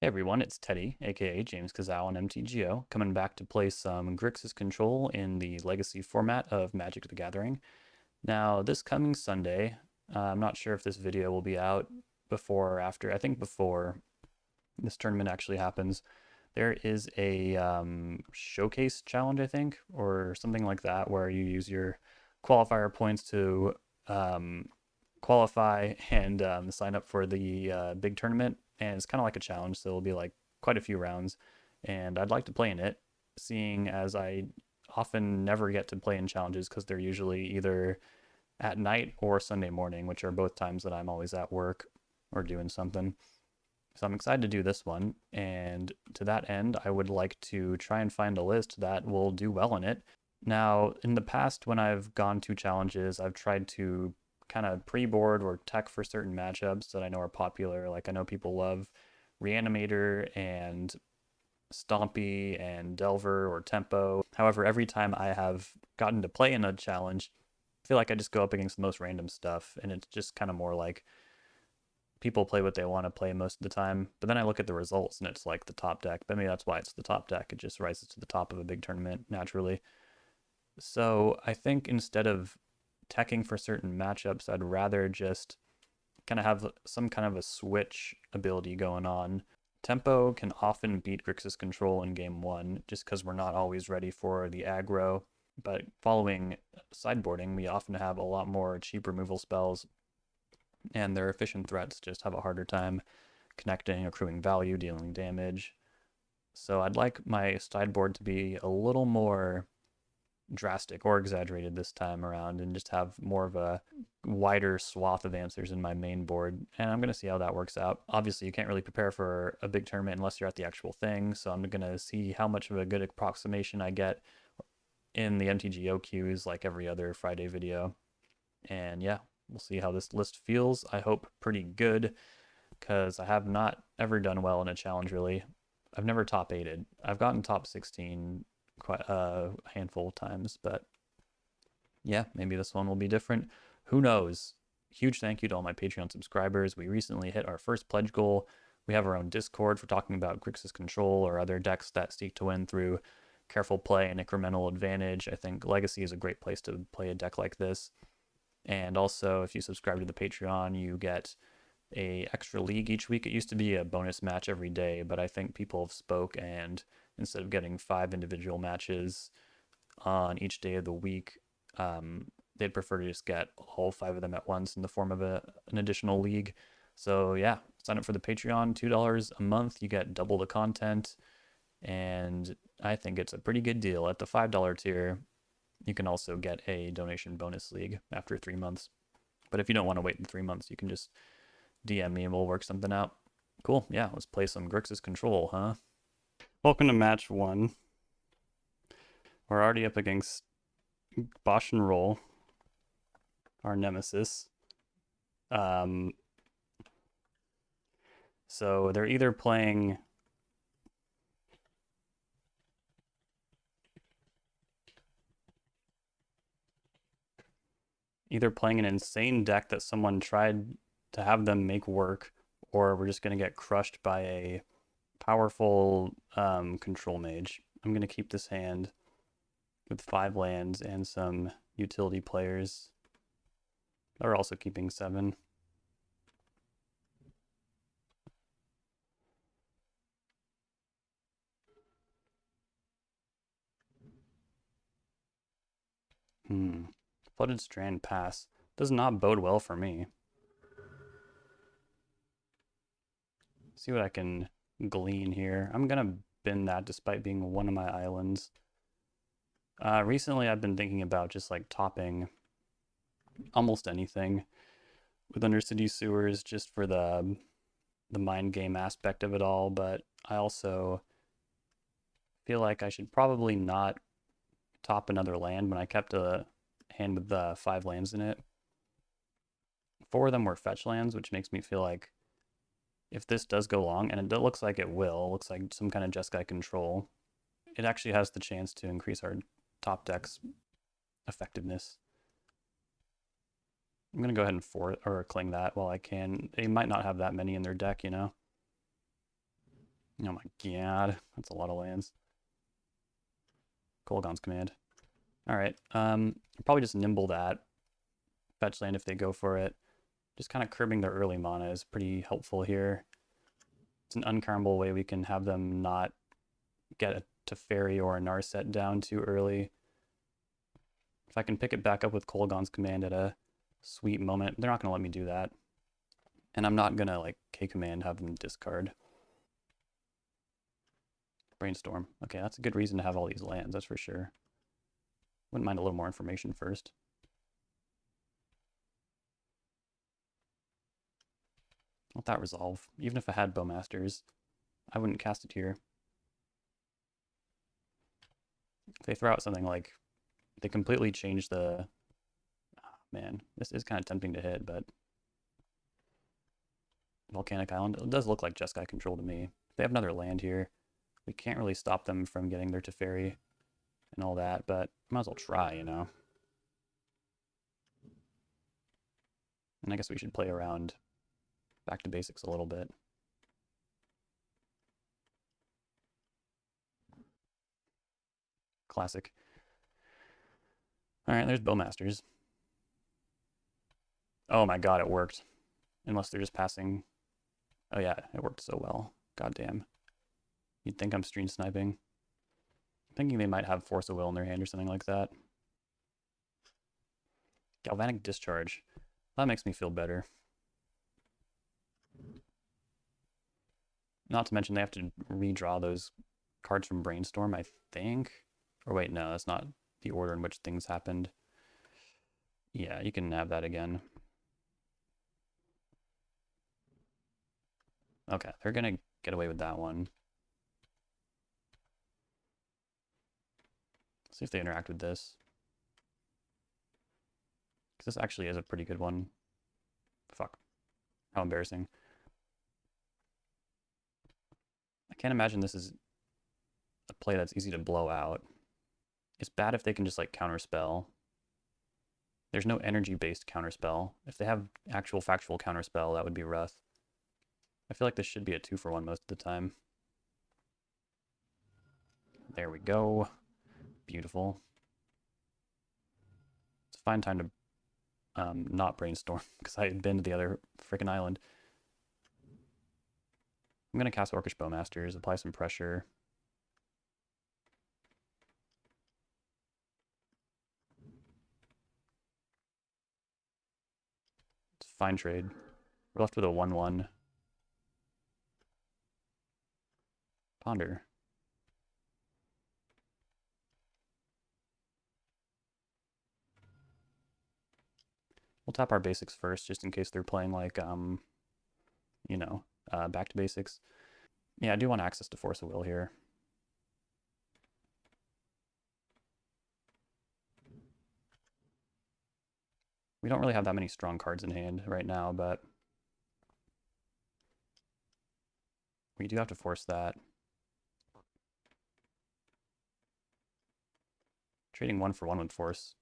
Hey everyone, it's Teddy, aka James Kazao on MTGO, coming back to play some Grixis Control in the Legacy format of Magic the Gathering. Now, this coming Sunday, I'm not sure if this video will be out before or after. I think before this tournament actually happens. There is a showcase challenge, I think, or something like that, where you use your qualifier points to qualify and sign up for the big tournament. And it's kind of like a challenge, so it'll be like quite a few rounds. And I'd like to play in it, seeing as I often never get to play in challenges because they're usually either at night or Sunday morning, which are both times that I'm always at work or doing something. So I'm excited to do this one, and to that end, I would like to try and find a list that will do well in it. Now, in the past, when I've gone to challenges, I've tried to kind of pre-board or tech for certain matchups that I know are popular. Like I know people love Reanimator and Stompy and Delver or Tempo. However, every time I have gotten to play in a challenge, I feel like I just go up against the most random stuff, and it's just kind of more like people play what they want to play most of the time. But then I look at the results and it's like the top deck. But maybe that's why it's the top deck. It just rises to the top of a big tournament naturally. So I think instead of teching for certain matchups, I'd rather just kind of have some kind of a switch ability going on. Tempo can often beat Grixis Control in game one just because we're not always ready for the aggro. But following sideboarding, we often have a lot more cheap removal spells, and their efficient threats just have a harder time connecting, accruing value, dealing damage. So I'd like my sideboard to be a little more drastic or exaggerated this time around and just have more of a wider swath of answers in my main board. And I'm going to see how that works out. Obviously, you can't really prepare for a big tournament unless you're at the actual thing. So I'm going to see how much of a good approximation I get in the MTGO queues like every other Friday video. And yeah, we'll see how this list feels. I hope pretty good because I have not ever done well in a challenge really. I've never top 8'd. I've gotten top 16 quite a handful of times, but yeah, maybe this one will be different. Who knows? Huge thank you to all my Patreon subscribers. We recently hit our first pledge goal. We have our own Discord for talking about Grixis Control or other decks that seek to win through careful play and incremental advantage. I think Legacy is a great place to play a deck like this. And also, if you subscribe to the Patreon, you get a extra league each week. It used to be a bonus match every day, but I think people have spoke, and instead of getting 5 individual matches on each day of the week, they'd prefer to just get all 5 of them at once in the form of an additional league. So yeah, sign up for the Patreon, $2 a month. You get double the content, and I think it's a pretty good deal. At the $5 tier, you can also get a donation bonus league after 3 months. But if you don't want to wait in 3 months, you can just DM me and we'll work something out. Cool. Yeah, let's play some Grixis Control, huh? Welcome to match 1. We're already up against Bosch and Roll, our nemesis. So they're either playing an insane deck that someone tried to have them make work, or we're just going to get crushed by a powerful control mage. I'm going to keep this hand with 5 lands and some utility players. They're also keeping 7. Flooded Strand pass. Does not bode well for me. See what I can glean here. I'm gonna bin that despite being one of my islands. Recently I've been thinking about just like topping almost anything with Undercity Sewers just for the mind game aspect of it all, but I also feel like I should probably not top another land when I kept a hand with the 5 lands in it. 4 of them were fetch lands, which makes me feel like if this does go long, and it looks like it will, looks like some kind of Jeskai control, it actually has the chance to increase our top deck's effectiveness. I'm going to go ahead and cling that while I can. They might not have that many in their deck, you know? Oh my god, that's a lot of lands. Kolaghan's Command. Alright, probably just nimble that. Fetch land if they go for it. Just kind of curbing their early mana is pretty helpful here. It's an uncountable way we can have them not get a Teferi or a Narset down too early. If I can pick it back up with Kolaghan's Command at a sweet moment, they're not going to let me do that. And I'm not going to, like, K-Command, have them discard. Brainstorm. Okay, that's a good reason to have all these lands, that's for sure. Wouldn't mind a little more information first. Let that resolve. Even if I had Bowmasters, I wouldn't cast it here. If they throw out something like, they completely change the... Oh, man, this is kind of tempting to hit, but... Volcanic Island, it does look like Jeskai Control to me. If they have another land here, we can't really stop them from getting their Teferi and all that, but might as well try, you know? And I guess we should play around back to basics a little bit. Classic. Alright, there's Bowmasters. Oh my god, it worked. Unless they're just passing. Oh yeah, it worked so well. God damn. You'd think I'm stream sniping. Thinking they might have Force of Will in their hand or something like that. Galvanic Discharge. That makes me feel better. Not to mention they have to redraw those cards from Brainstorm, I think. Or wait, no, that's not the order in which things happened. Yeah, you can have that again. Okay, they're gonna get away with that one. See if they interact with this. Because this actually is a pretty good one. Fuck. How embarrassing. I can't imagine this is a play that's easy to blow out. It's bad if they can just like counterspell. There's no energy-based counterspell. If they have actual factual counterspell, that would be rough. I feel like this should be a 2-for-1 most of the time. There we go. Beautiful. It's a fine time to not brainstorm because I had been to the other freaking island. I'm going to cast Orcish Bowmasters, apply some pressure. It's a fine trade. We're left with a 1-1. Ponder. We'll tap our basics first, just in case they're playing like, you know, back to basics. Yeah, I do want access to Force of Will here. We don't really have that many strong cards in hand right now, but we do have to force that. Trading 1-for-1 with force,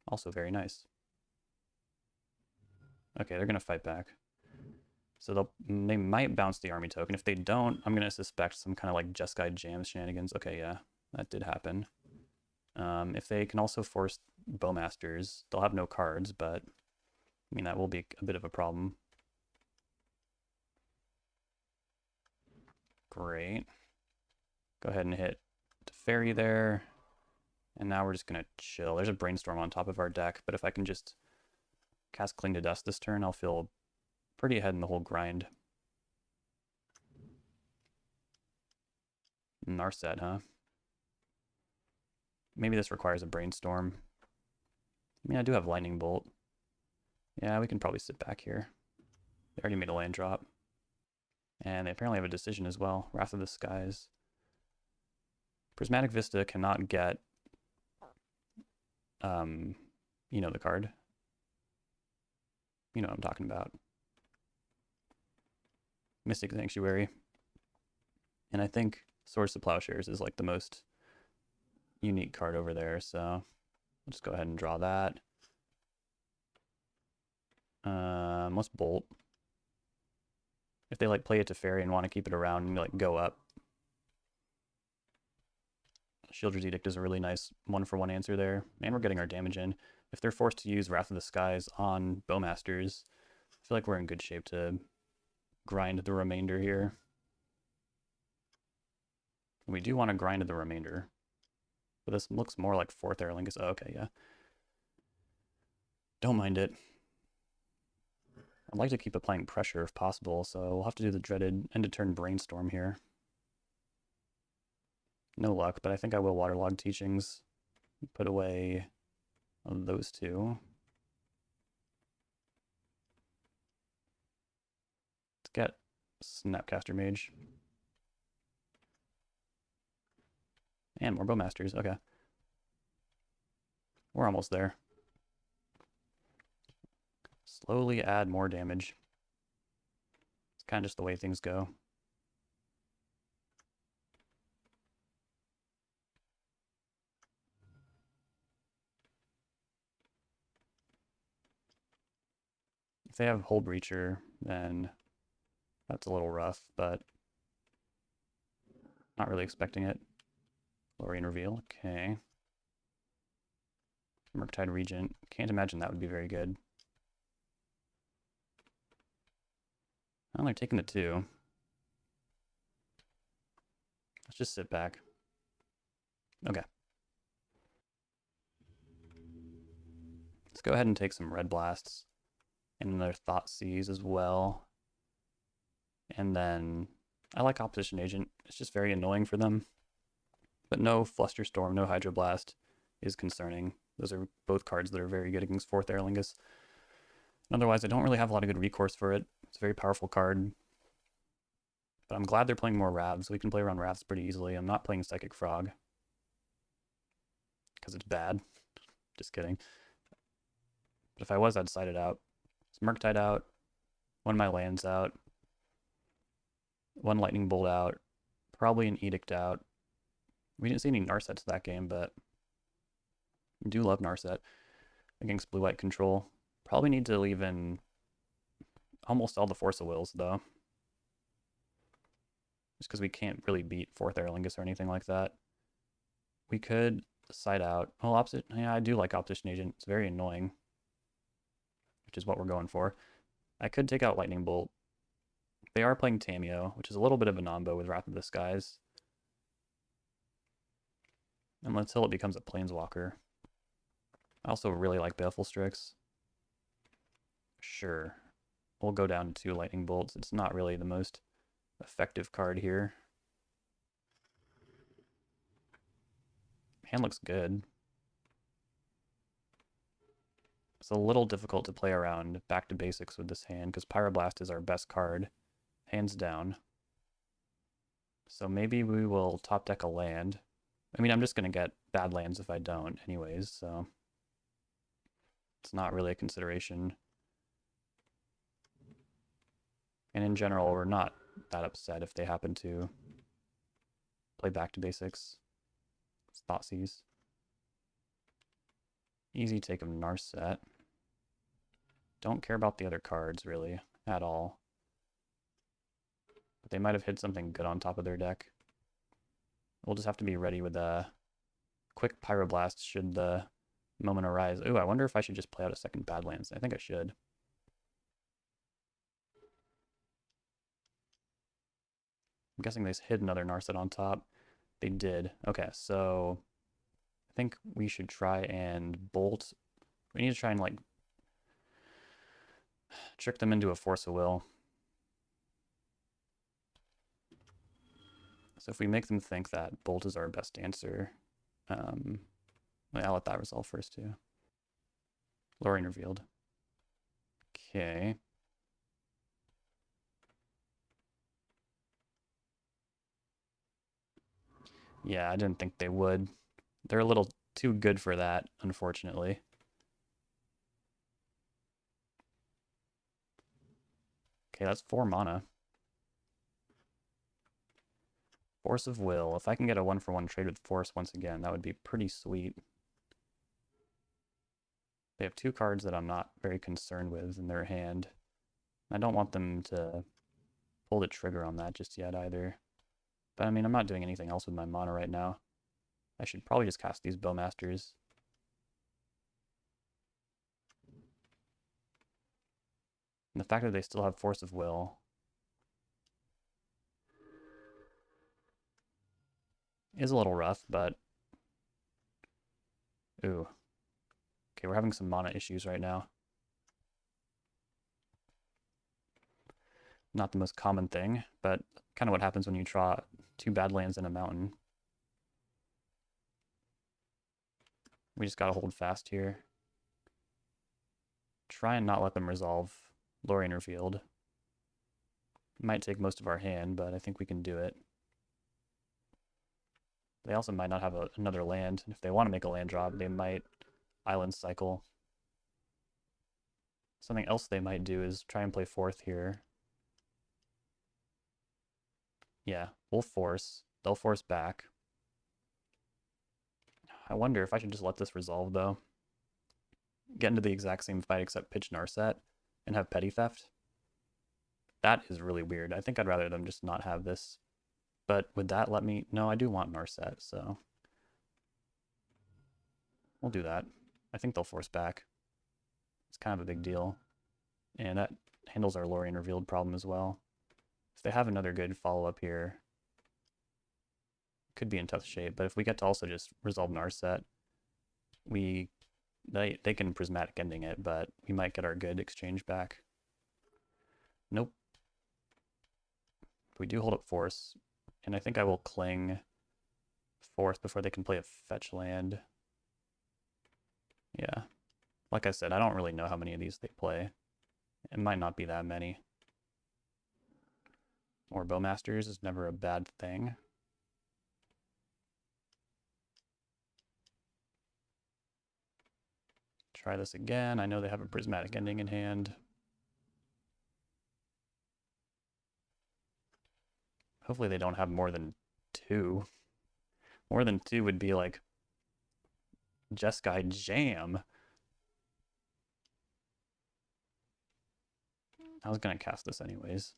also very nice. Okay, they're going to fight back. So they might bounce the army token. If they don't, I'm going to suspect some kind of like Jeskai Jams shenanigans. Okay, yeah, that did happen. If they can also force Bowmasters, they'll have no cards, but I mean, that will be a bit of a problem. Great. Go ahead and hit Teferi there. And now we're just going to chill. There's a Brainstorm on top of our deck, but if I can just cast Cling to Dust this turn, I'll feel pretty ahead in the whole grind. Narset, huh? Maybe this requires a Brainstorm. I mean, I do have Lightning Bolt. Yeah, we can probably sit back here. They already made a land drop. And they apparently have a decision as well. Wrath of the Skies. Prismatic Vista cannot get, you know the card. You know what I'm talking about. Mystic Sanctuary. And I think Swords to Plowshares is like the most unique card over there, so I'll just go ahead and draw that. Let's Bolt. If they like play it to Fairy and want to keep it around and like go up, Shielder's Edict is a really nice one-for-one answer there. And we're getting our damage in. If they're forced to use Wrath of the Skies on Bowmasters, I feel like we're in good shape to grind the remainder here. We do want to grind the remainder. But this looks more like 4th Aerlingus. Oh, okay, yeah. Don't mind it. I'd like to keep applying pressure if possible, so we'll have to do the dreaded end-of-turn brainstorm here. No luck, but I think I will waterlog teachings. Put away those two. Let's get Snapcaster Mage. And more Bowmasters, okay. We're almost there. Slowly add more damage. It's kind of just the way things go. If they have Hull Breacher, then that's a little rough, but not really expecting it. Lorien Reveal, okay. Murktide Regent, can't imagine that would be very good. Well, they're taking the 2. Let's just sit back. Okay. Let's go ahead and take some Red Blasts and another Thoughtseize as well. And then I like Opposition Agent. It's just very annoying for them. But no Flusterstorm, no Hydroblast is concerning. Those are both cards that are very good against 4th Aerlingus. Otherwise, I don't really have a lot of good recourse for it. It's a very powerful card. But I'm glad they're playing more Ravs. We can play around Ravs pretty easily. I'm not playing Psychic Frog. Because it's bad. Just kidding. But if I was, I'd side it out. It's Murktide out. One of my lands out. One Lightning Bolt out. Probably an Edict out. We didn't see any Narsets that game, but I do love Narset against blue-white control. Probably need to leave in almost all the Force of Wills, though. Just because we can't really beat 4th Aerlingus or anything like that. We could side out. Well, opposite. Yeah, I do like Opposition Agent. It's very annoying, which is what we're going for. I could take out Lightning Bolt. They are playing Tamiyo, which is a little bit of a nombo with Wrath of the Skies. And until it becomes a Planeswalker. I also really like Baleful Strix. Sure. We'll go down to 2 Lightning Bolts. It's not really the most effective card here. Hand looks good. It's a little difficult to play around back to basics with this hand because Pyroblast is our best card, hands down. So maybe we will top deck a land. I mean, I'm just going to get bad lands if I don't anyways, so it's not really a consideration. And in general, we're not that upset if they happen to play back to basics. It's Thoughtseize. Easy take of Narset. Don't care about the other cards, really, at all. But they might have hit something good on top of their deck. We'll just have to be ready with a quick Pyroblast should the moment arise. Ooh, I wonder if I should just play out a second Badlands. I think I should. I'm guessing they hid another Narset on top. They did. Okay, so I think we should try and bolt. We need to try and like trick them into a Force of Will. So if we make them think that bolt is our best answer, I'll let that resolve first too. Lorien Revealed. Okay. Yeah, I didn't think they would. They're a little too good for that, unfortunately. Okay, that's 4 mana. Force of Will. If I can get a 1-for-1 trade with Force once again, that would be pretty sweet. They have 2 cards that I'm not very concerned with in their hand. I don't want them to pull the trigger on that just yet either. But I mean, I'm not doing anything else with my mana right now. I should probably just cast these Bowmasters. And the fact that they still have Force of Will is a little rough, but... Ooh. Okay, we're having some mana issues right now. Not the most common thing, but kind of what happens when you draw 2 Badlands and a mountain. We just gotta hold fast here. Try and not let them resolve Lorien Revealed. Might take most of our hand, but I think we can do it. They also might not have another land. If they want to make a land drop, they might Island Cycle. Something else they might do is try and play fourth here. Yeah, we'll force. They'll force back. I wonder if I should just let this resolve, though. Get into the exact same fight except pitch Narset and have Petty Theft. That is really weird. I think I'd rather them just not have this. But would that let me... No, I do want Narset, so... We'll do that. I think they'll force back. It's kind of a big deal. And that handles our Lorien Revealed problem as well. If they have another good follow-up here, could be in tough shape. But if we get to also just resolve Narset, they can Prismatic Ending it, but we might get our good exchange back. Nope. We do hold up Force, and I think I will cling fourth before they can play a fetch land. Yeah. Like I said, I don't really know how many of these they play. It might not be that many. Or Bowmasters is never a bad thing. Try this again. I know they have a Prismatic Ending in hand. Hopefully they don't have more than 2. More than 2 would be like Jeskai Jam. I was going to cast this anyways.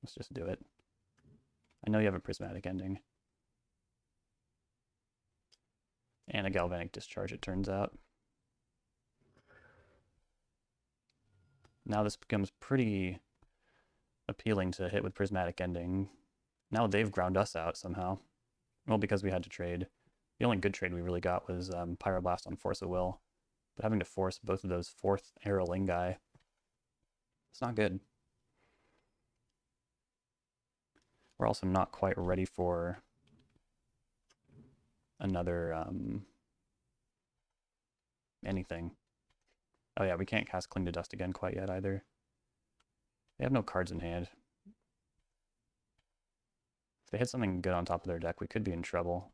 Let's just do it. I know you have a Prismatic Ending. And a Galvanic Discharge, it turns out. Now this becomes pretty appealing to hit with Prismatic Ending. Now they've ground us out somehow. Well, because we had to trade. The only good trade we really got was Pyroblast on Force of Will. But having to force both of those 4th Aerolingai, it's not good. We're also not quite ready for another anything. Oh yeah, we can't cast Cling to Dust again quite yet either. They have no cards in hand. If they hit something good on top of their deck, we could be in trouble.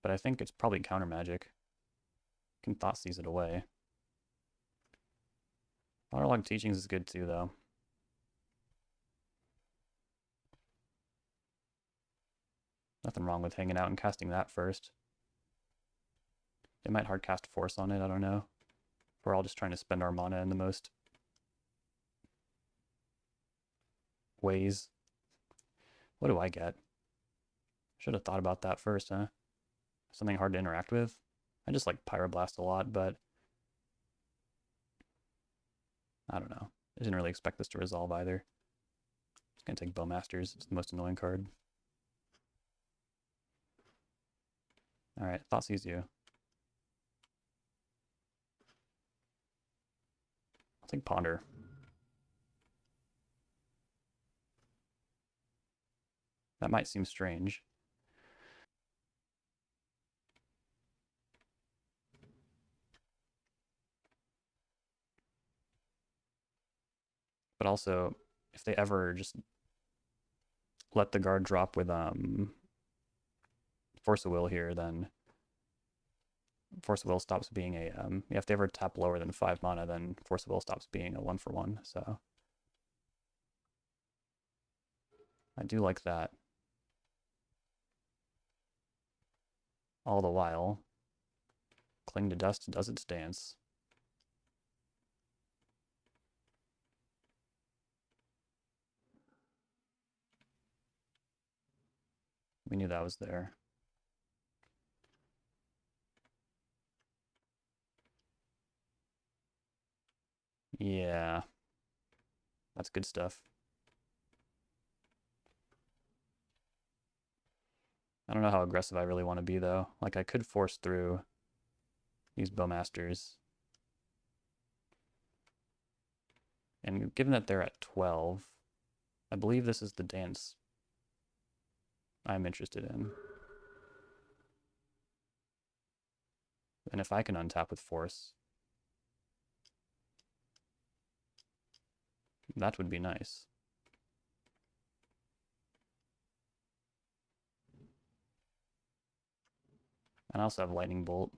But I think it's probably counter magic. Can Thoughtseize it away. Waterlogged Teachings is good too, though. Nothing wrong with hanging out and casting that first. They might hard cast Force on it, I don't know. We're all just trying to spend our mana in the most ways. What do I get? Should have thought about that first, huh? Something hard to interact with? I just like Pyroblast a lot, but I don't know. I didn't really expect this to resolve either. It's going to take Bowmasters. It's the most annoying card. Alright, Thoughtseize you. I'll take Ponder. That might seem strange. But also, if they ever just let the guard drop with Force of Will here, then Force of Will stops being a yeah, if they ever tap lower than 5 mana, then Force of Will stops being a 1-for-1. So I do like that. All the while, Cling to Dust does its dance. We knew that was there. Yeah, that's good stuff. I don't know how aggressive I really want to be, though. Like, I could force through these Bowmasters. And given that they're at 12, I believe this is the dance I'm interested in. And if I can untap with force, that would be nice. And I also have Lightning Bolt.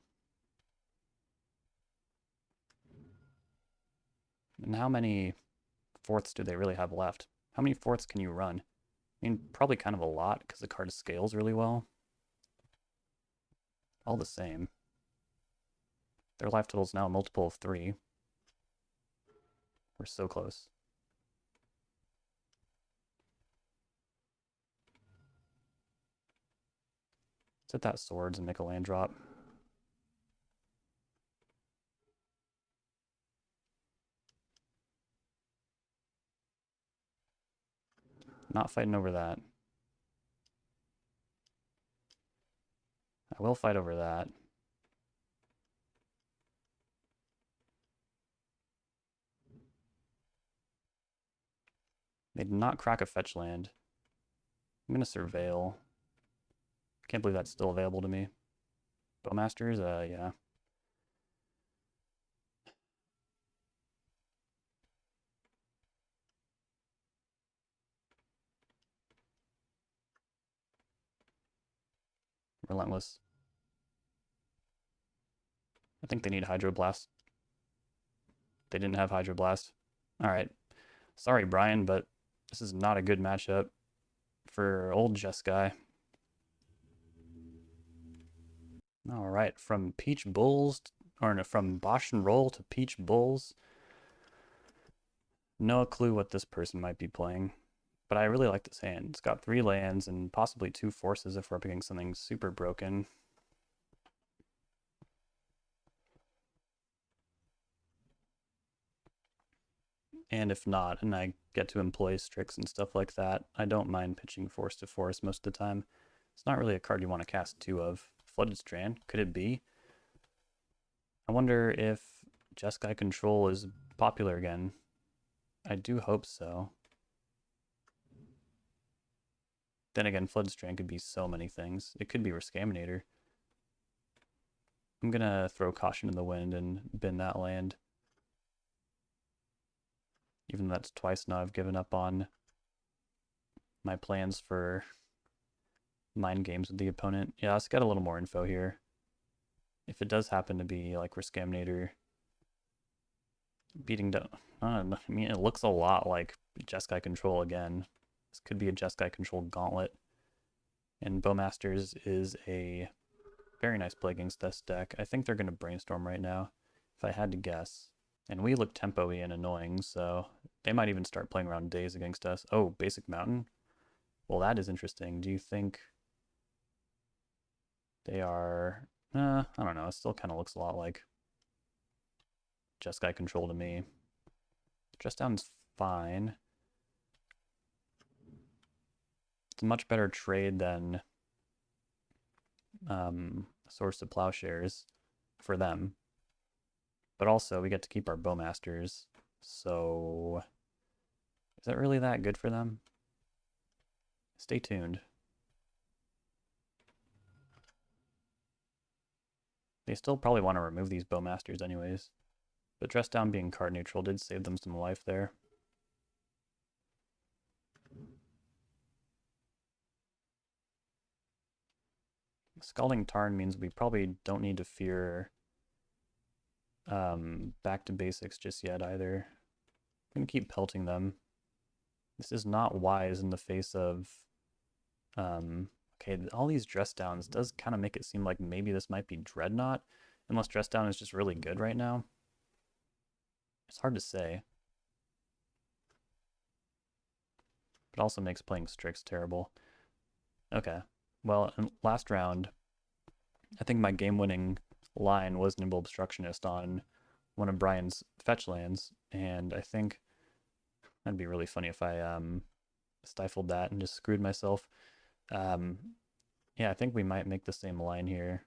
And how many fourths do they really have left? How many fourths can you run? I mean, probably kind of a lot because the card scales really well. All the same. Their life total is now a multiple of 3. We're so close. Let's hit that swords and make a land drop. Not fighting over that. I will fight over that. They did not crack a fetch land. I'm going to surveil. Can't believe that's still available to me. Bowmasters, yeah. Relentless. I think they need Hydroblast. They didn't have Hydroblast. Alright. Sorry, Brian, but this is not a good matchup for old Jeskai. Alright, from Peach Bulls, or no, from Bosch and Roll to Peach Bulls. No clue what this person might be playing, but I really like this hand. It's got 3 lands and possibly 2 forces if we're up against something super broken. And if not, and I get to employ Strix and stuff like that, I don't mind pitching Force to Force most of the time. It's not really a card you want to cast 2 of. Flooded Strand, could it be? I wonder if Jeskai Control is popular again. I do hope so. Then again, Flood Strand could be so many things. It could be Riscaminator. I'm gonna throw Caution in the Wind and bin that land. Even though that's twice now I've given up on my plans for mind games with the opponent. Yeah, let's get a little more info here. If it does happen to be like Riscaminator beating down, I mean, it looks a lot like Jeskai Control again. This could be a Jeskai Control gauntlet. And Bowmasters is a very nice play against this deck. I think they're going to Brainstorm right now, if I had to guess. And we look tempo-y and annoying, so they might even start playing around Daze against us. Oh, Basic Mountain? Well, that is interesting. Do you think they are... I don't know. It still kind of looks a lot like Jeskai Control to me. Dress Down's fine. It's a much better trade than Source of Plowshares for them. But also, we get to keep our Bowmasters, so is that really that good for them? Stay tuned. They still probably want to remove these Bowmasters anyways, but Dress Down being card neutral did save them some life there. Scalding Tarn means we probably don't need to fear back to basics just yet either. I'm gonna keep pelting them. This is not wise in the face of okay, all these dress downs does kind of make it seem like maybe this might be Dreadnought, unless dress down is just really good right now. It's hard to say. But also makes playing Strix terrible. Okay, well, in last round, I think my game-winning line was Nimble Obstructionist on one of Brian's fetch lands, and I think that'd be really funny if I stifled that and just screwed myself. Um, yeah, I think we might make the same line here.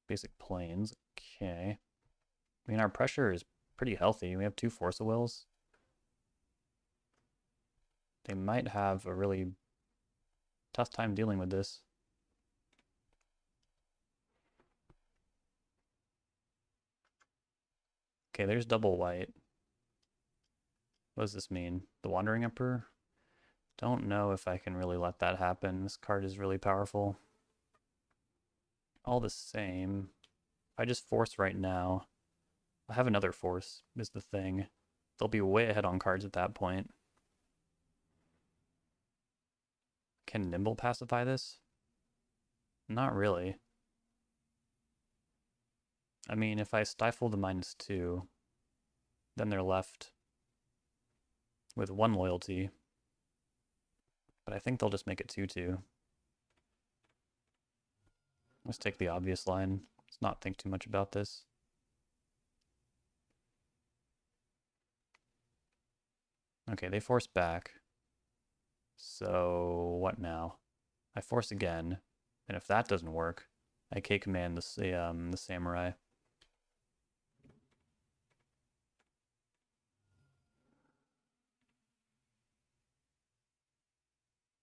Basic planes. Okay. I mean, our pressure is pretty healthy. We have 2 Force of Wills. They might have a really tough time dealing with this. Okay, there's double white. What does this mean? The Wandering Emperor? Don't know if I can really let that happen. This card is really powerful. All the same, if I just force right now, I have another force is the thing. They'll be way ahead on cards at that point. Can Nimble pacify this? Not really. I mean, if I stifle the -2, then they're left with 1 loyalty. But I think they'll just make it 2/2. Let's take the obvious line. Let's not think too much about this. Okay, they force back. So what now? I force again, and if that doesn't work, I K-command the samurai.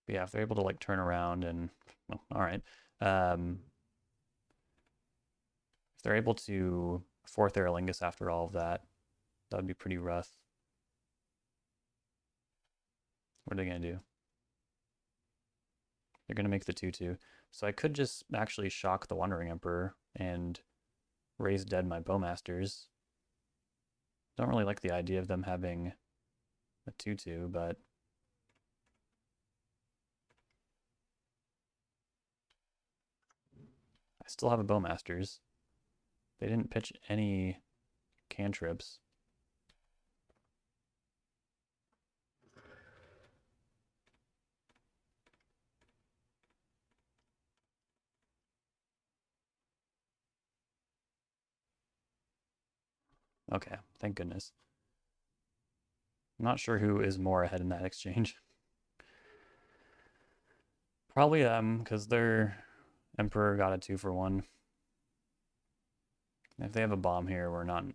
But yeah, if they're able to like turn around and, well, all right. If they're able to 4th Aerolingus after all of that, that would be pretty rough. What are they gonna do? They're gonna make the 2/2. So I could just actually shock the Wandering Emperor and raise dead my Bowmasters. Don't really like the idea of them having a 2/2, but I still have a Bowmasters. They didn't pitch any cantrips. Okay, thank goodness. I'm not sure who is more ahead in that exchange. Probably them, because their Emperor got a 2-for-1. If they have a bomb here, we're not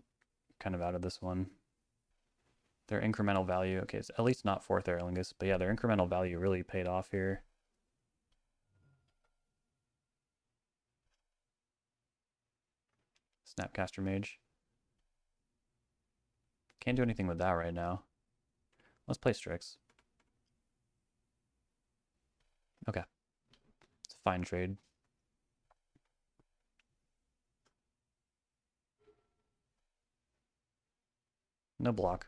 kind of out of this one. Their incremental value, okay, it's at least not 4th Aerolingus, but yeah, their incremental value really paid off here. Snapcaster Mage. Can't do anything with that right now. Let's play Strix. Okay. It's a fine trade. No block.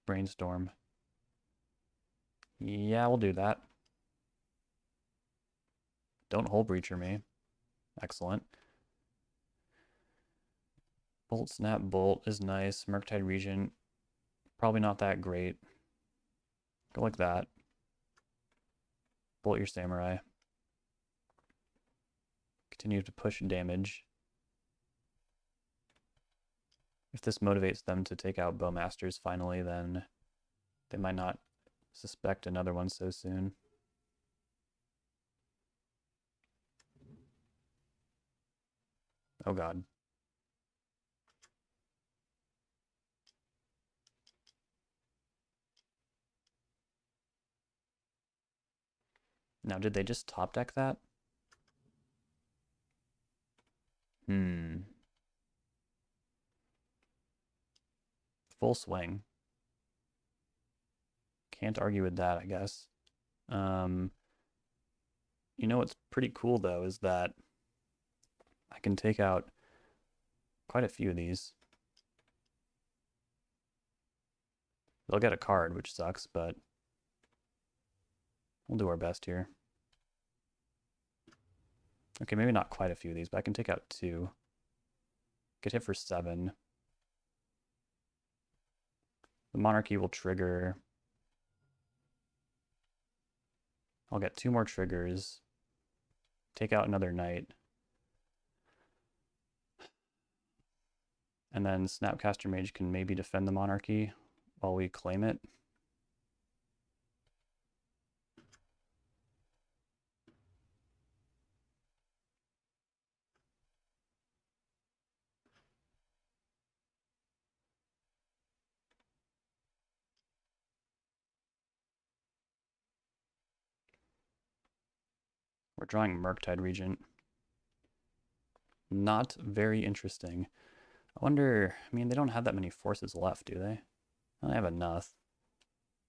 Brainstorm. Yeah, we'll do that. Don't Hull Breacher me. Excellent. Bolt Snap Bolt is nice. Murktide Regent, probably not that great. Go like that. Bolt your Samurai. Continue to push damage. If this motivates them to take out Bowmasters finally, then they might not suspect another one so soon. Oh god. Now, did they just top deck that? Full swing. Can't argue with that, I guess. You know what's pretty cool, though, is that I can take out quite a few of these. They'll get a card, which sucks, but we'll do our best here. Okay, maybe not quite a few of these, but I can take out 2. Get hit for 7. The Monarchy will trigger. I'll get 2 more triggers, take out another knight, and then Snapcaster Mage can maybe defend the Monarchy while we claim it. We're drawing Murktide Regent. Not very interesting. I wonder, I mean, they don't have that many forces left, do they? They have enough.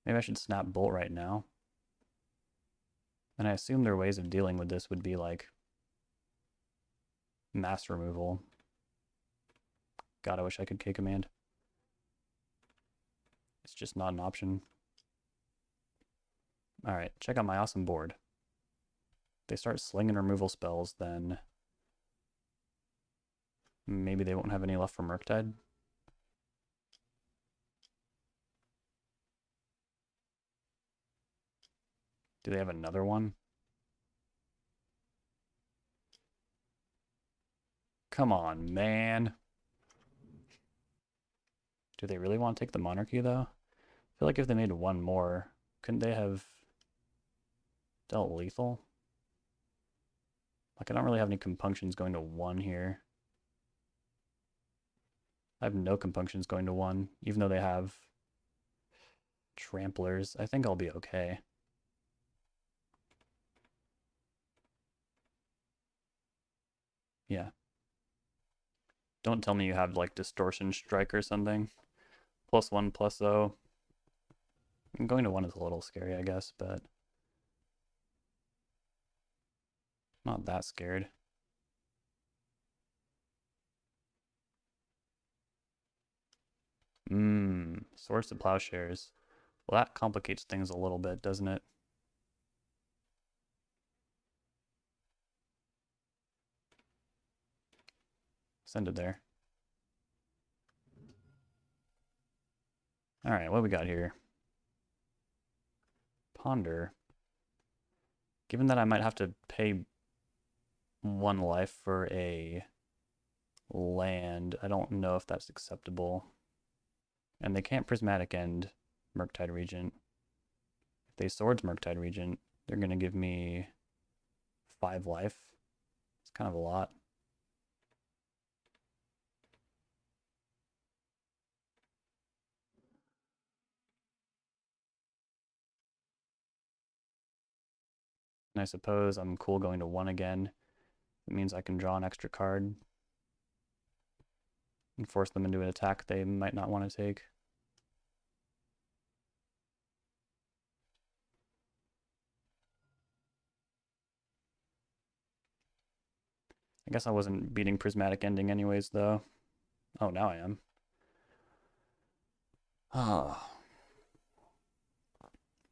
Maybe I should snap Bolt right now. And I assume their ways of dealing with this would be like mass removal. God, I wish I could K-command. It's just not an option. Alright, check out my awesome board. If they start slinging removal spells, then maybe they won't have any left for Murktide. Do they have another one? Come on, man. Do they really want to take the Monarchy, though? I feel like if they made one more, couldn't they have dealt lethal? Like, I don't really have any compunctions going to 1 here. I have no compunctions going to 1, even though they have tramplers. I think I'll be okay. Yeah. Don't tell me you have, like, Distortion Strike or something. +1, +0. Going to 1 is a little scary, I guess, but not that scared. Swords to Plowshares. Well, that complicates things a little bit, doesn't it? Send it there. All right, what we got here? Ponder. Given that I might have to pay 1 life for a land, I don't know if that's acceptable. And they can't Prismatic End Murktide Regent. If they Swords Murktide Regent, they're going to give me 5 life. It's kind of a lot. And I suppose I'm cool going to 1 again. It means I can draw an extra card and force them into an attack they might not want to take. I guess I wasn't beating Prismatic Ending anyways, though. Oh, now I am. Oh.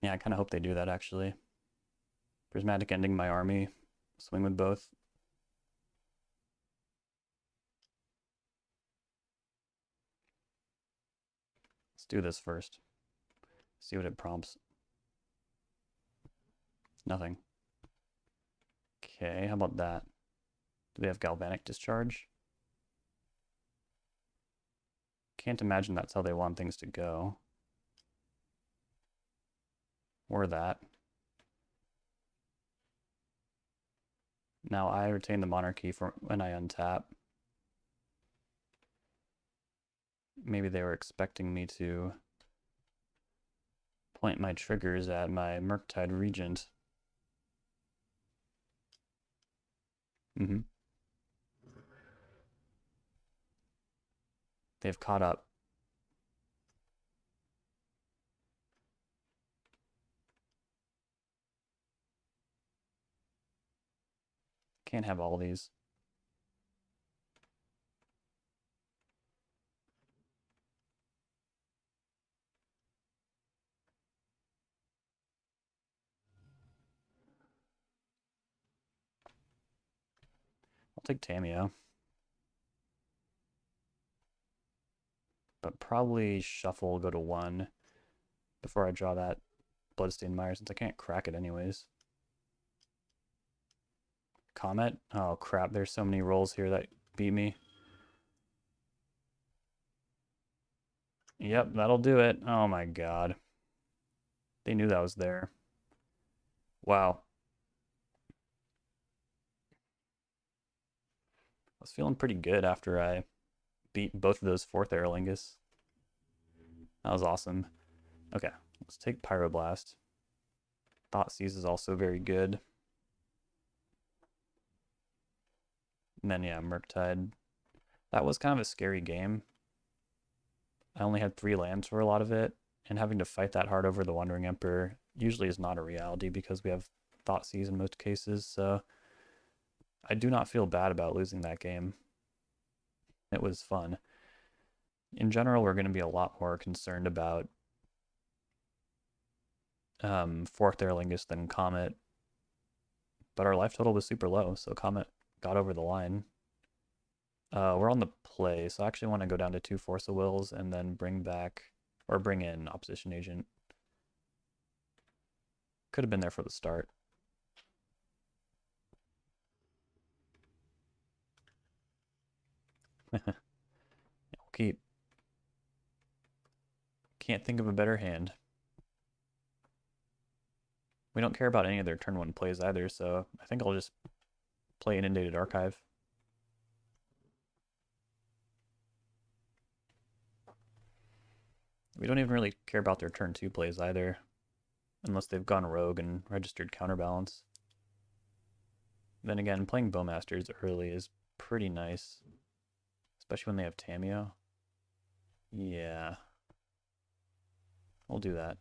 Yeah, I kind of hope they do that, actually. Prismatic Ending my army. Swing with both. Let's do this first. See what it prompts. Nothing. Okay, how about that? Do they have Galvanic Discharge? Can't imagine that's how they want things to go. Or that. Now I retain the Monarchy for when I untap. Maybe they were expecting me to point my triggers at my Murktide Regent. They've caught up. Can't have all these. I'll take Tamio. But probably shuffle, go to 1 before I draw that Bloodstained Mire, since I can't crack it anyways. Comet? Oh crap, there's so many rolls here that beat me. Yep, that'll do it. Oh my god. They knew that was there. Wow. I was feeling pretty good after I beat both of those fourth Aerolingus. That was awesome. Okay, let's take Pyroblast. Thoughtseize is also very good. And then, yeah, Murktide. That was kind of a scary game. I only had 3 lands for a lot of it, and having to fight that hard over the Wandering Emperor usually is not a reality because we have Thoughtseize in most cases, so I do not feel bad about losing that game. It was fun. In general, we're going to be a lot more concerned about fourth Aerolingus than Comet, but our life total was super low, so Comet got over the line. We're on the play, so I actually want to go down to 2 Force of Wills and then bring in Opposition Agent. Could have been there for the start. We'll keep. Can't think of a better hand. We don't care about any of their turn 1 plays either, so I think I'll just play Inundated Archive. We don't even really care about their turn 2 plays either, unless they've gone rogue and registered Counterbalance. Then again, playing Bowmasters early is pretty nice, especially when they have Tamiyo. Yeah, we'll do that.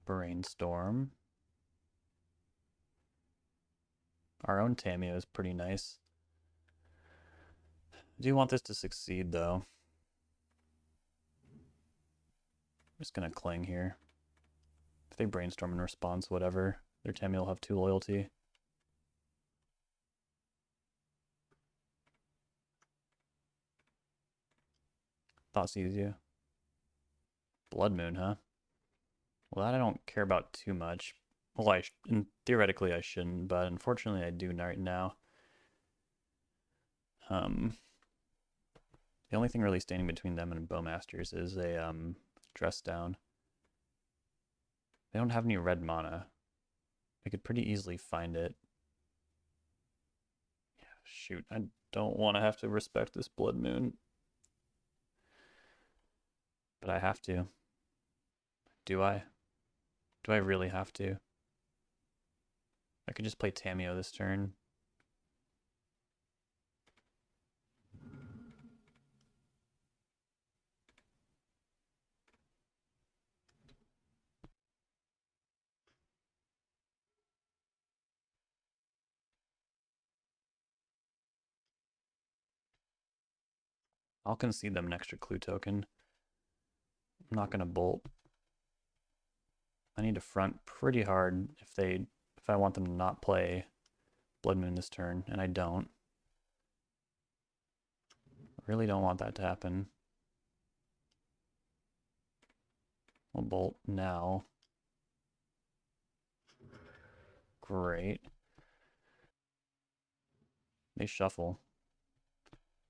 Brainstorm. Our own Tamiyo is pretty nice. I do want this to succeed, though. I'm just gonna cling here. If they brainstorm in response, whatever. Their Tamiyo will have 2 loyalty. Thoughtseize you. Blood Moon, huh? Well, that I don't care about too much. Well, theoretically I shouldn't, but unfortunately I do right now. The only thing really standing between them and Bowmasters is a Dress Down. They don't have any red mana. I could pretty easily find it. Yeah, shoot, I don't want to have to respect this Blood Moon. But I have to. Do I? Do I really have to? I could just play Tamiyo this turn. I'll concede them an extra clue token. I'm not gonna bolt. I need to front pretty hard if I want them to not play Blood Moon this turn, and I don't. I really don't want that to happen. I'll bolt now. Great. They shuffle.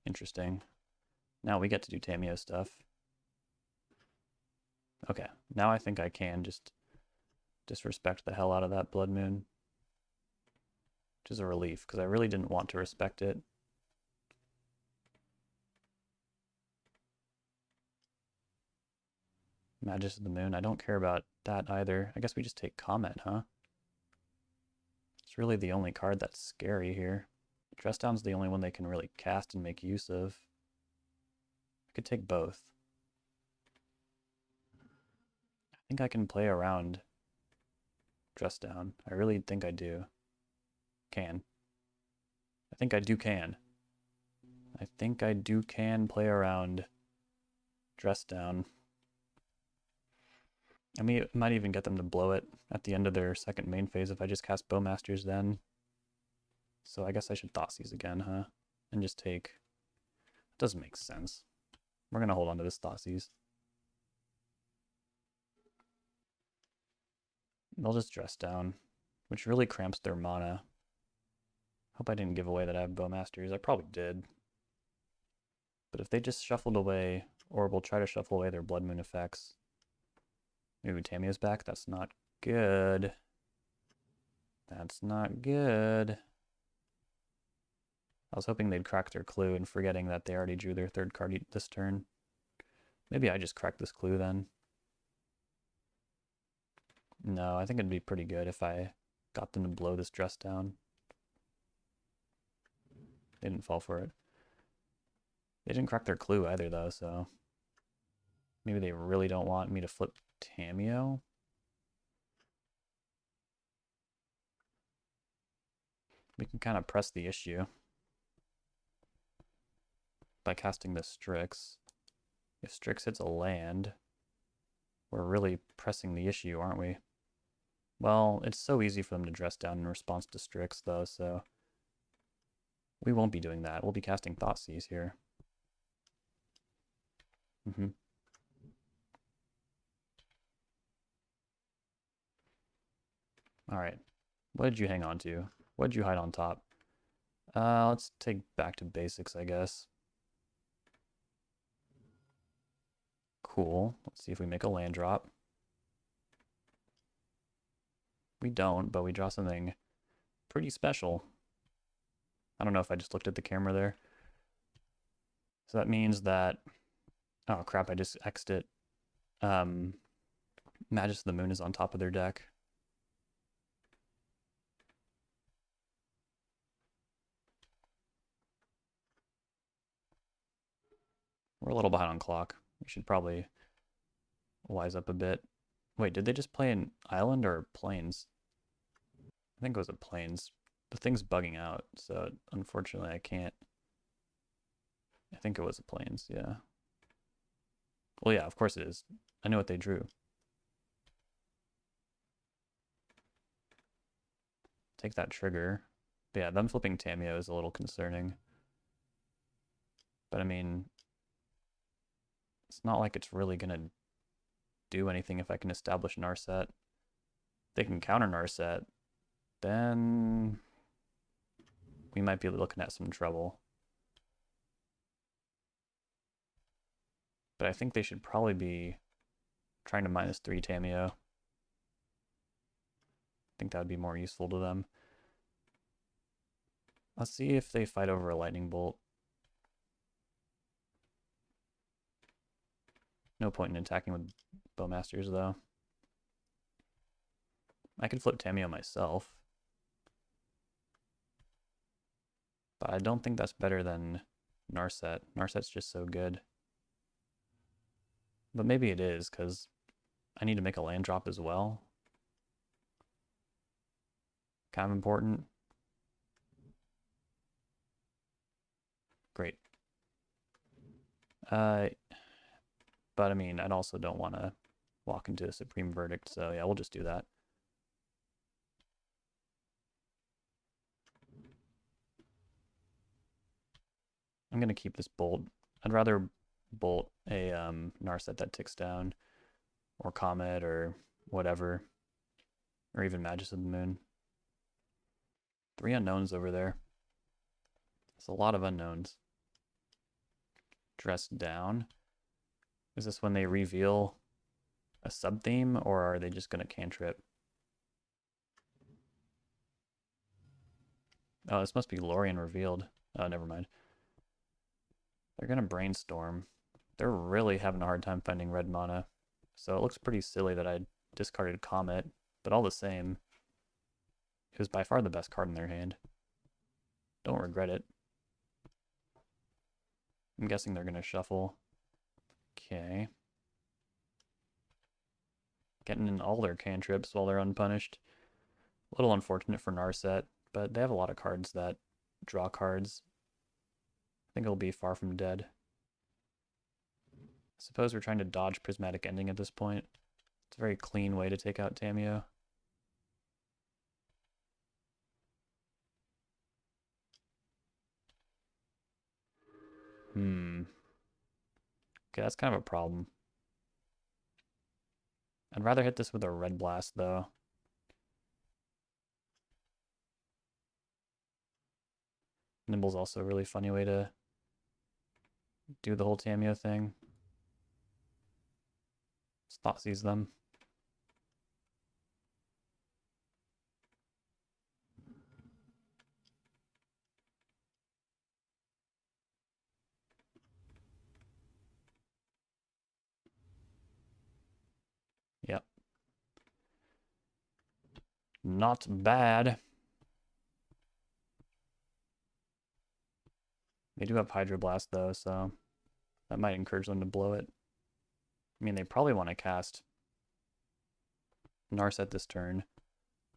Interesting. Now we get to do Tamiyo stuff. Okay, now I think I can just disrespect the hell out of that Blood Moon. Which is a relief, because I really didn't want to respect it. Magus of the Moon, I don't care about that either. I guess we just take Comet, huh? It's really the only card that's scary here. Dress Down's the only one they can really cast and make use of. I could take both. I think I can play around Dress Down. I really think I do. Can. I think I do can. I think I do can play around Dress Down. I mean, it might even get them to blow it at the end of their second main phase if I just cast Bowmasters then. So I guess I should Thoughtseize again, huh? And just take... Doesn't make sense. We're going to hold on to this Thoughtseize. They'll just dress down, which really cramps their mana. Hope I didn't give away that I have Bowmasters. I probably did. But if they just shuffled away, or will try to shuffle away their Blood Moon effects... Maybe Tamiyo's back? That's not good. That's not good. I was hoping they'd crack their clue and forgetting that they already drew their third card this turn. Maybe I just cracked this clue then. No, I think it'd be pretty good if I got them to blow this dress down. They didn't fall for it. They didn't crack their clue either though, so... Maybe they really don't want me to flip Tamiyo? We can kind of press the issue by casting the Strix. If Strix hits a land, we're really pressing the issue, aren't we? Well, it's so easy for them to dress down in response to Strix, though, so... We won't be doing that. We'll be casting Thoughtseize here. Alright. What did you hang on to? What did you hide on top? Let's take back to basics, I guess. Cool. Let's see if we make a land drop. We don't, but we draw something pretty special. I don't know if I just looked at the camera there. So that means that... Oh crap, I just X'd it. Magus of the Moon is on top of their deck. We're a little behind on clock. We should probably wise up a bit. Wait, did they just play an island or plains? I think it was a plains. The thing's bugging out, so unfortunately I can't. I think it was a plains, yeah. Well, yeah, of course it is. I know what they drew. Take that trigger. But yeah, them flipping Tamiyo is a little concerning. But I mean, it's not like it's really going to do anything if I can establish Narset. If they can counter Narset, then we might be looking at some trouble. But I think they should probably be trying to -3 Tamiyo. I think that would be more useful to them. Let's see if they fight over a lightning bolt. No point in attacking with Bowmasters, though. I could flip Tamiyo myself. But I don't think that's better than Narset. Narset's just so good. But maybe it is, because I need to make a land drop as well. Kind of important. Great. But I mean, I also don't want to walk into a Supreme Verdict, so yeah, we'll just do that. I'm going to keep this bolt. I'd rather bolt a Narset that ticks down, or Comet, or whatever, or even Magus of the Moon. 3 unknowns over there. That's a lot of unknowns. Dress down. Is this when they reveal a sub-theme, or are they just going to cantrip? Oh, this must be Lorien revealed. Oh, never mind. They're going to brainstorm. They're really having a hard time finding red mana. So it looks pretty silly that I discarded Comet, but all the same, it was by far the best card in their hand. Don't regret it. I'm guessing they're going to shuffle. Okay. Getting in all their cantrips while they're unpunished. A little unfortunate for Narset, but they have a lot of cards that draw cards. I think it'll be far from dead. I suppose we're trying to dodge Prismatic Ending at this point. It's a very clean way to take out Tamiyo. Okay, that's kind of a problem. I'd rather hit this with a red blast, though. Nimble's also a really funny way to do the whole Tamiyo thing. Just thought seize them. Yep. Not bad. They do have Hydroblast, though, so that might encourage them to blow it. I mean, they probably want to cast Narset this turn.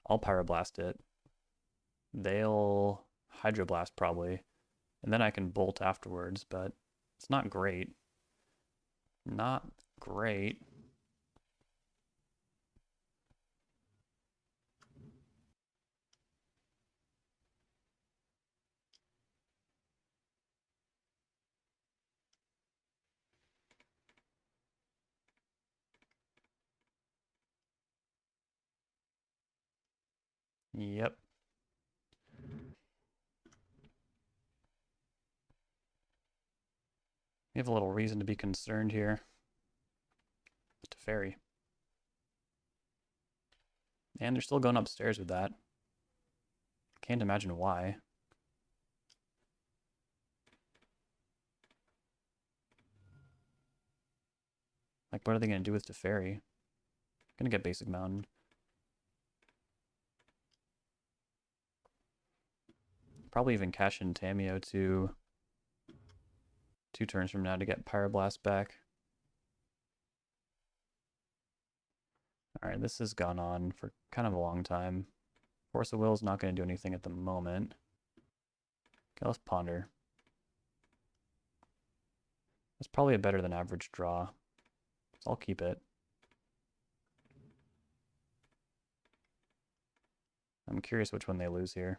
I'll Pyroblast it. They'll Hydroblast probably. And then I can Bolt afterwards, but it's not great. Not great. Yep. We have a little reason to be concerned here. Teferi. And they're still going upstairs with that. Can't imagine why. Like, what are they going to do with Teferi? Gonna get basic mountain. Probably even cash in Tamiyo to 2 turns from now to get Pyroblast back. Alright, this has gone on for kind of a long time. Force of Will is not going to do anything at the moment. Okay, let's ponder. That's probably a better than average draw. So I'll keep it. I'm curious which one they lose here.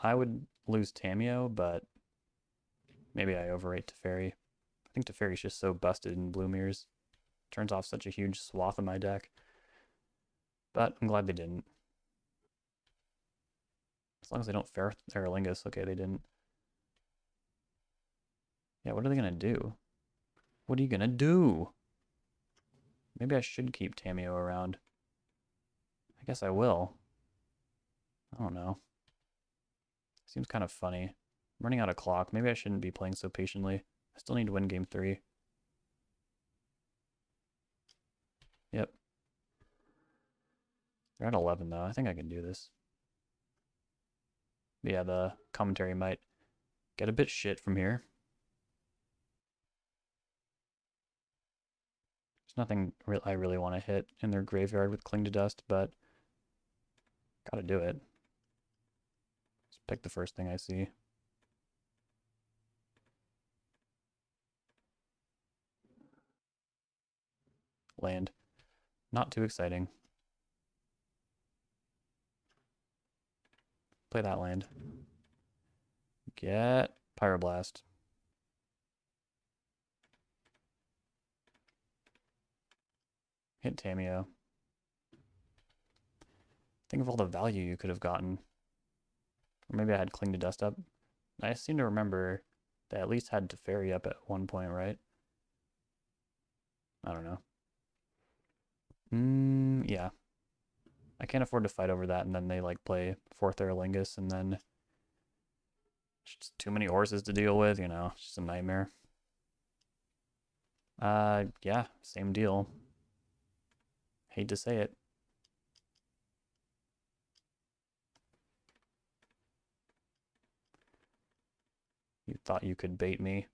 I would lose Tamiyo, but maybe I overrate Teferi. I think Teferi's just so busted in Blue Mirrors. Turns off such a huge swath of my deck. But I'm glad they didn't. As long as they don't Fair Aerolingus. Okay, they didn't. Yeah, what are they going to do? What are you going to do? Maybe I should keep Tamiyo around. I guess I will. I don't know. Seems kind of funny. I'm running out of clock. Maybe I shouldn't be playing so patiently. I still need to win game 3. Yep. They're at 11, though. I think I can do this. But yeah, the commentary might get a bit shit from here. There's nothing I really want to hit in their graveyard with Cling to Dust, but gotta do it. Just pick the first thing I see. Land. Not too exciting. Play that land. Get Pyroblast. Hit Tamiyo. Think of all the value you could have gotten. Or maybe I had Cling to Dust up. I seem to remember they at least had Teferi up at one point, right? I don't know. Yeah. I can't afford to fight over that, and then they like play 4th Aerolingus, and then just too many horses to deal with, you know, it's just a nightmare. Yeah, same deal. Hate to say it. You thought you could bait me.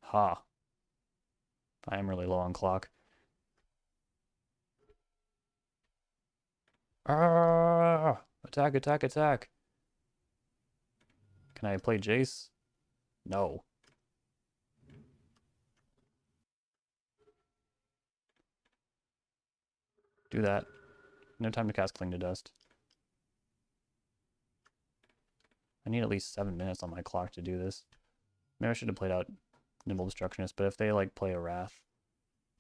Ha. I am really low on clock. Ah! Attack, attack, attack. Can I play Jace? No. Do that. No time to cast Cling to Dust. I need at least 7 minutes on my clock to do this. Maybe I should have played out Nimble Destructionist, but if they like play a Wrath,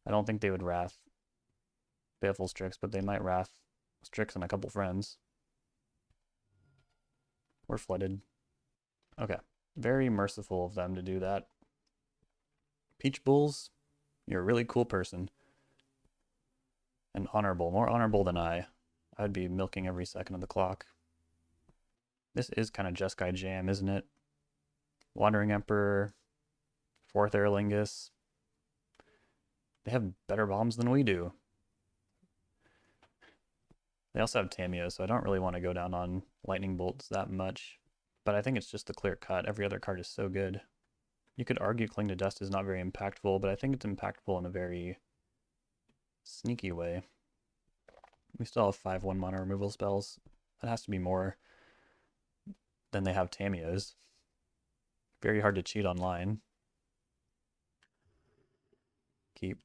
I don't think they would Wrath Baleful Strix, but they might Wrath Strix and a couple friends. We're flooded. Okay. Very merciful of them to do that. Peach Bulls, you're a really cool person. And honorable. More honorable than I. I'd be milking every second of the clock. This is kind of Jeskai Jam, isn't it? Wandering Emperor, 4th Aerlingus. They have better bombs than we do. They also have Tamiyo, so I don't really want to go down on Lightning Bolts that much. But I think it's just the clear cut. Every other card is so good. You could argue Cling to Dust is not very impactful, but I think it's impactful in a very sneaky way. We still have 5/1 mana removal spells. That has to be more than they have Tamiyos. Very hard to cheat online. Keep.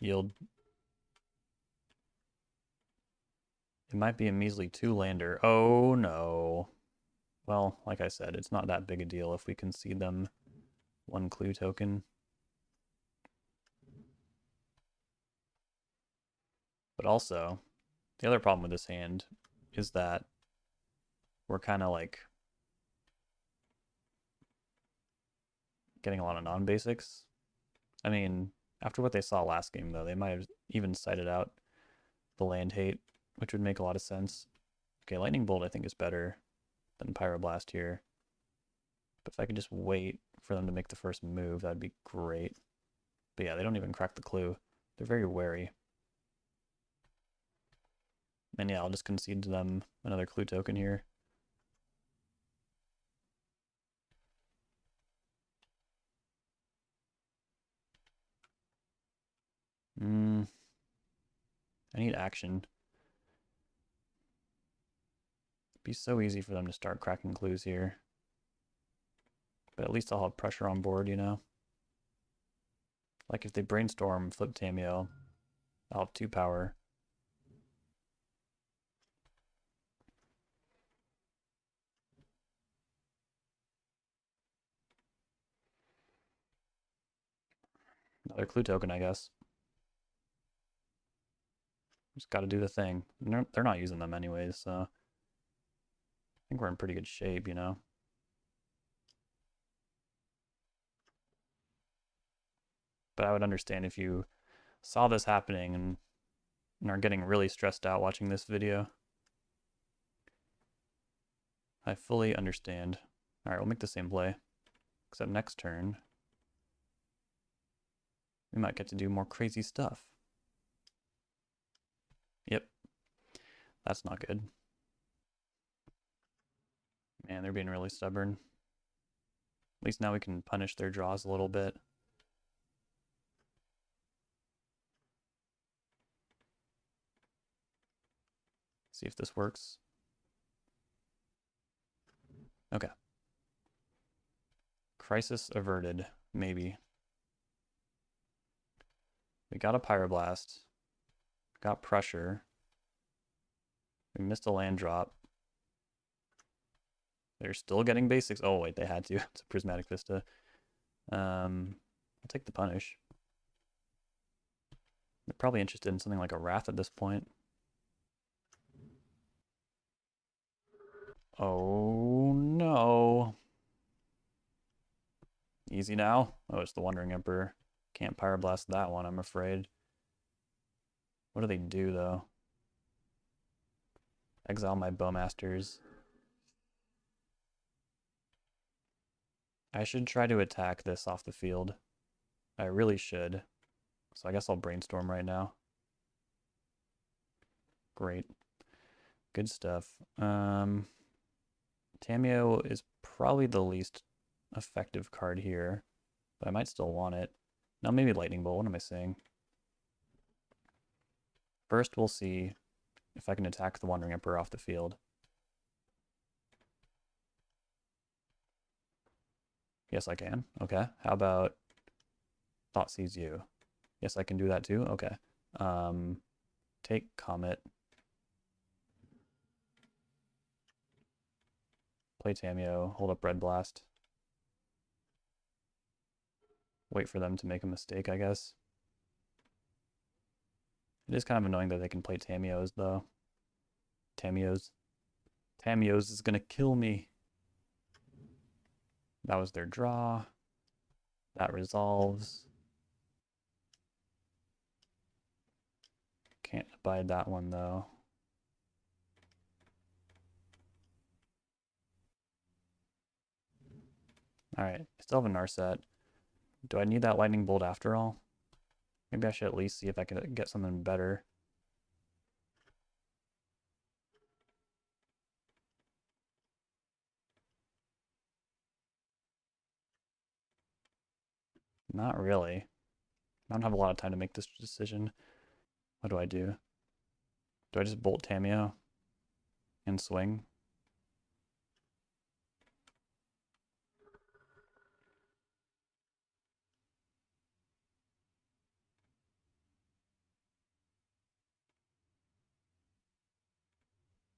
Yield. It might be a measly 2-lander. Oh no. Well, like I said, it's not that big a deal if we concede them 1 clue token. But also, the other problem with this hand is that we're kind of like getting a lot of non-basics. I mean, after what they saw last game, though, they might have even cited out the land hate, which would make a lot of sense. Okay, Lightning Bolt I think is better than Pyroblast here. But if I could just wait for them to make the first move, that'd be great. But yeah, they don't even crack the clue. They're very wary. And yeah, I'll just concede to them another clue token here. I need action. It'd be so easy for them to start cracking clues here. But at least I'll have pressure on board, you know? Like if they brainstorm, flip Tamiyo, I'll have 2 power. Another clue token, I guess. Just got to do the thing. They're not using them anyways, so I think we're in pretty good shape, you know? But I would understand if you saw this happening and are getting really stressed out watching this video. I fully understand. All right, we'll make the same play. Except next turn, we might get to do more crazy stuff. Yep. That's not good. Man, they're being really stubborn. At least now we can punish their draws a little bit. See if this works. Okay. Crisis averted, maybe. We got a Pyroblast. Got pressure. We missed a land drop. They're still getting basics. Oh, wait, they had to. It's a Prismatic Vista. I'll take the punish. They're probably interested in something like a Wrath at this point. Oh, no. Easy now. Oh, it's the Wandering Emperor. Can't Pyroblast that one, I'm afraid. What do they do, though? Exile my Bowmasters. I should try to attack this off the field. I really should. So I guess I'll brainstorm right now. Great. Good stuff. Tamiyo is probably the least effective card here, but I might still want it. Now maybe Lightning Bolt. What am I saying? First, we'll see if I can attack the Wandering Emperor off the field. Yes, I can. Okay. How about Thought Sees You? Yes, I can do that too. Okay. Take Comet. Play Tameo, hold up Red Blast. Wait for them to make a mistake, I guess. It is kind of annoying that they can play Tameos, though. Tameos. Tameos is gonna kill me. That was their draw. That resolves. Can't abide that one, though. Alright, I still have a Narset. Do I need that Lightning Bolt after all? Maybe I should at least see if I can get something better. Not really. I don't have a lot of time to make this decision. What do I do? Do I just Bolt Tameo and swing?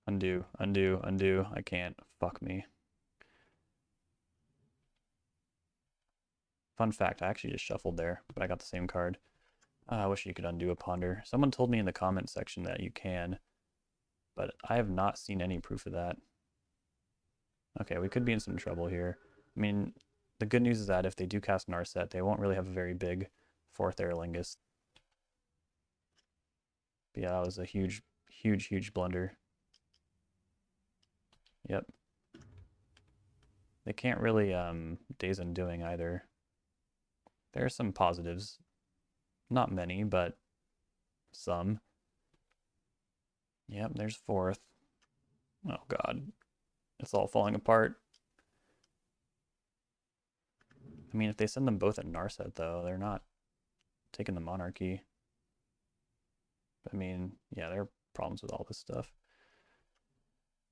Undo, undo, undo. I can't. Fuck me. Fun fact, I actually just shuffled there, but I got the same card. I wish you could undo a ponder. Someone told me in the comment section that you can, but I have not seen any proof of that. Okay, we could be in some trouble here. I mean, the good news is that if they do cast Narset, they won't really have a very big 4th Aerlingus. But yeah, that was a huge, huge, huge blunder. Yep. They can't really Days Undoing either. There are some positives. Not many, but some. Yep, there's 4th. Oh god. It's all falling apart. I mean, if they send them both at Narset, though, they're not taking the Monarchy. I mean, yeah, there are problems with all this stuff.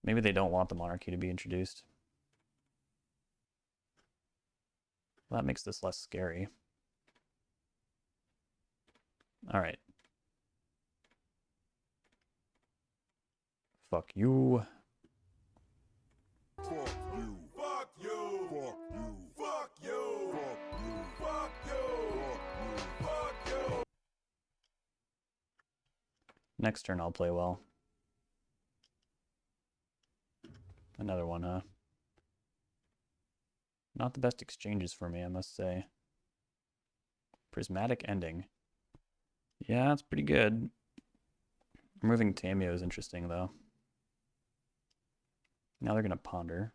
Maybe they don't want the Monarchy to be introduced. Well, that makes this less scary. Alright. Fuck you. Fuck you. Fuck you. Fuck you. Fuck you. Fuck you. Fuck you. Fuck you. Next turn I'll play well. Another one, huh? Not the best exchanges for me, I must say. Prismatic Ending. Yeah, that's pretty good. Removing Tameo is interesting, though. Now they're going to ponder.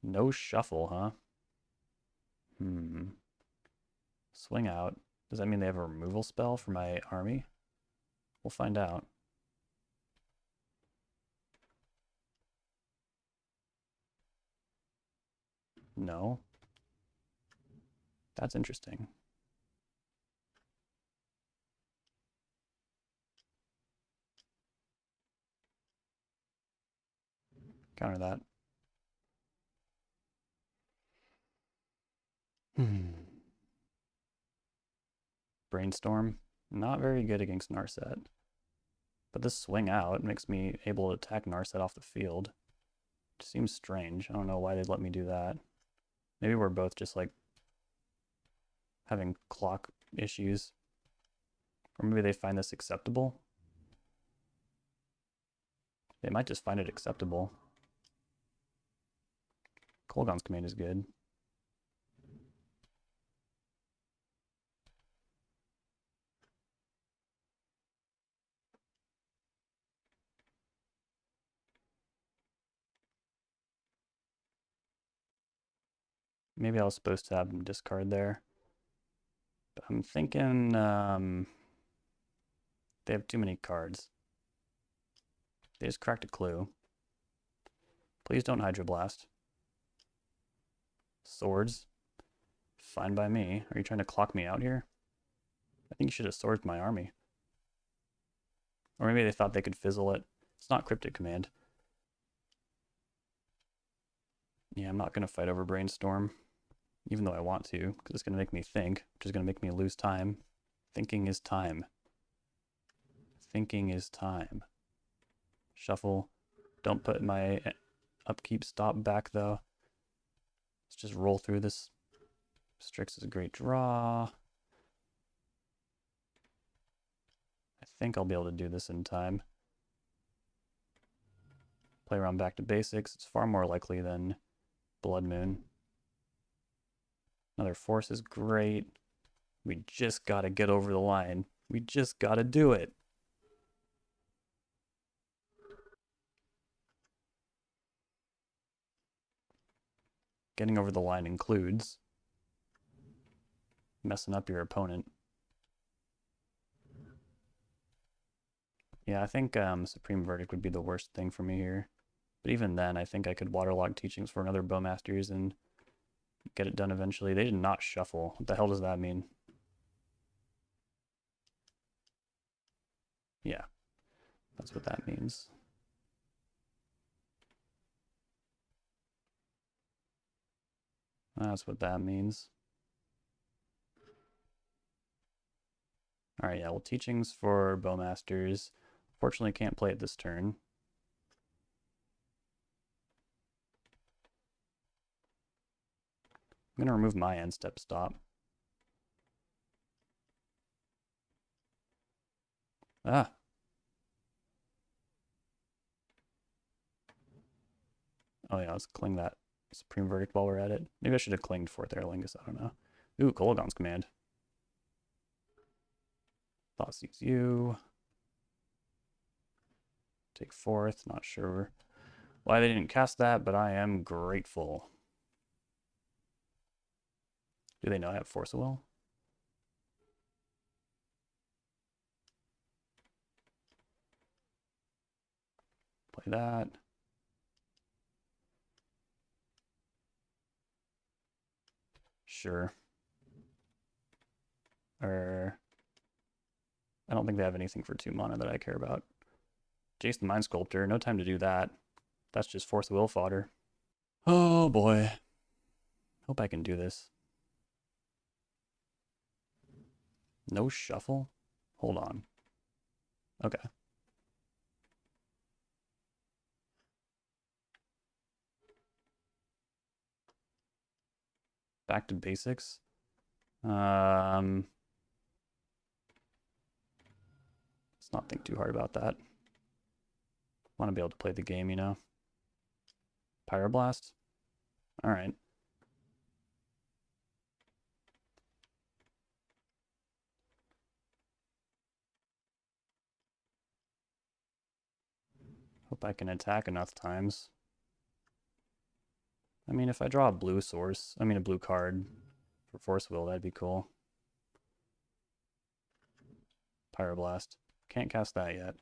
No shuffle, huh? Swing out. Does that mean they have a removal spell for my army? We'll find out. No. That's interesting. Counter that. Brainstorm. Not very good against Narset. But this swing out makes me able to attack Narset off the field. It seems strange. I don't know why they'd let me do that. Maybe we're both just like having clock issues. Or maybe they find this acceptable. They might just find it acceptable. Kolaghan's Command is good. Maybe I was supposed to have them discard there. But I'm thinking they have too many cards. They just cracked a clue. Please don't Hydroblast. Swords. Fine by me. Are you trying to clock me out here? I think you should have swords my army. Or maybe they thought they could fizzle it. It's not Cryptic Command. Yeah, I'm not going to fight over Brainstorm. Even though I want to, because it's going to make me think, which is going to make me lose time. Thinking is time. Thinking is time. Shuffle. Don't put my upkeep stop back though. Let's just roll through this. Strix is a great draw. I think I'll be able to do this in time. Play around back to basics. It's far more likely than Blood Moon. Another force is great. We just gotta get over the line. We just gotta do it. Getting over the line includes messing up your opponent. Yeah, I think Supreme Verdict would be the worst thing for me here. But even then, I think I could waterlog Teachings for another Bowmasters and get it done eventually. They did not shuffle. What the hell does that mean? Yeah, that's what that means. That's what that means. Alright, yeah, well, Teachings for Bowmasters. Fortunately, can't play it this turn. I'm going to remove my end step stop. Ah. Oh yeah, let's cling that Supreme Verdict while we're at it. Maybe I should have clinged Fourth Aerlingus, I don't know. Ooh, Kolaghan's Command. Thought sees you. Take fourth, not sure why they didn't cast that, but I am grateful. Do they know I have Force of Will? Play that. Sure. I don't think they have anything for 2 mana that I care about. Jace the Mind Sculptor, no time to do that. That's just Force of Will fodder. Oh boy. Hope I can do this. No shuffle? Hold on. Okay. Back to basics. Let's not think too hard about that. Want to be able to play the game, you know? Pyroblast? Alright. Hope I can attack enough times. I mean, if I draw a blue a blue card for Force Will, that'd be cool. Pyroblast. Can't cast that yet.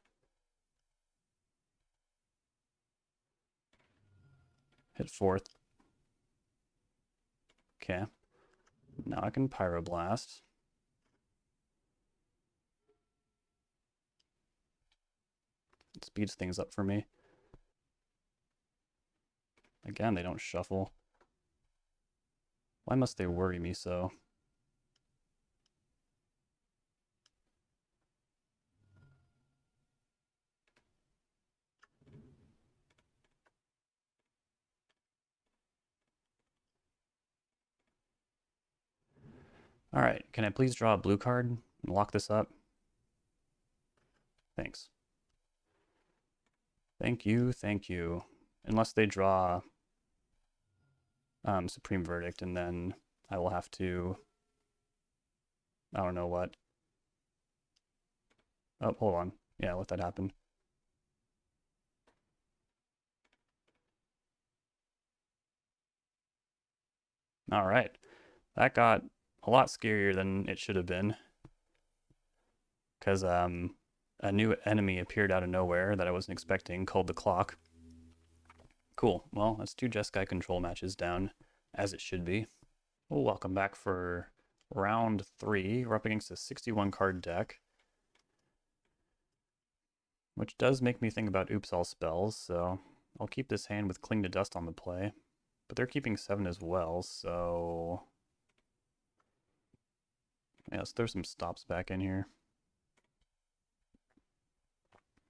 Hit fourth. Okay. Now I can Pyroblast. It speeds things up for me. Again, they don't shuffle. Why must they worry me so? Alright, can I please draw a blue card and lock this up? Thanks. Thank you, thank you. Unless they draw Supreme Verdict, and then I will have to... I don't know what. Oh, hold on. Yeah, let that happen. Alright. That got a lot scarier than it should have been. Because a new enemy appeared out of nowhere that I wasn't expecting, called the Clock. Cool. Well, that's 2 Jeskai control matches down, as it should be. Well, welcome back for round 3. We're up against a 61 card deck, which does make me think about Oops All Spells, so I'll keep this hand with Cling to Dust on the play. But they're keeping 7 as well, so... Yeah, let's throw some stops back in here.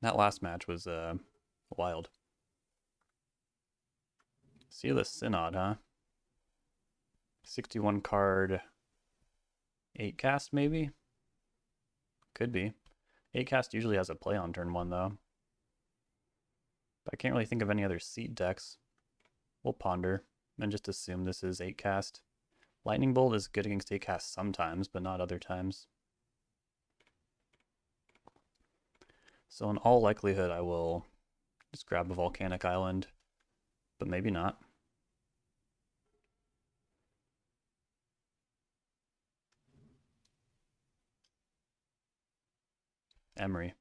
That last match was wild. Seal the Synod, huh? 61 card 8 cast maybe? Could be. 8 cast usually has a play on turn 1 though. But I can't really think of any other seat decks. We'll ponder and just assume this is 8 cast. Lightning Bolt is good against 8 cast sometimes, but not other times. So in all likelihood I will just grab a Volcanic Island, but maybe not. Emery.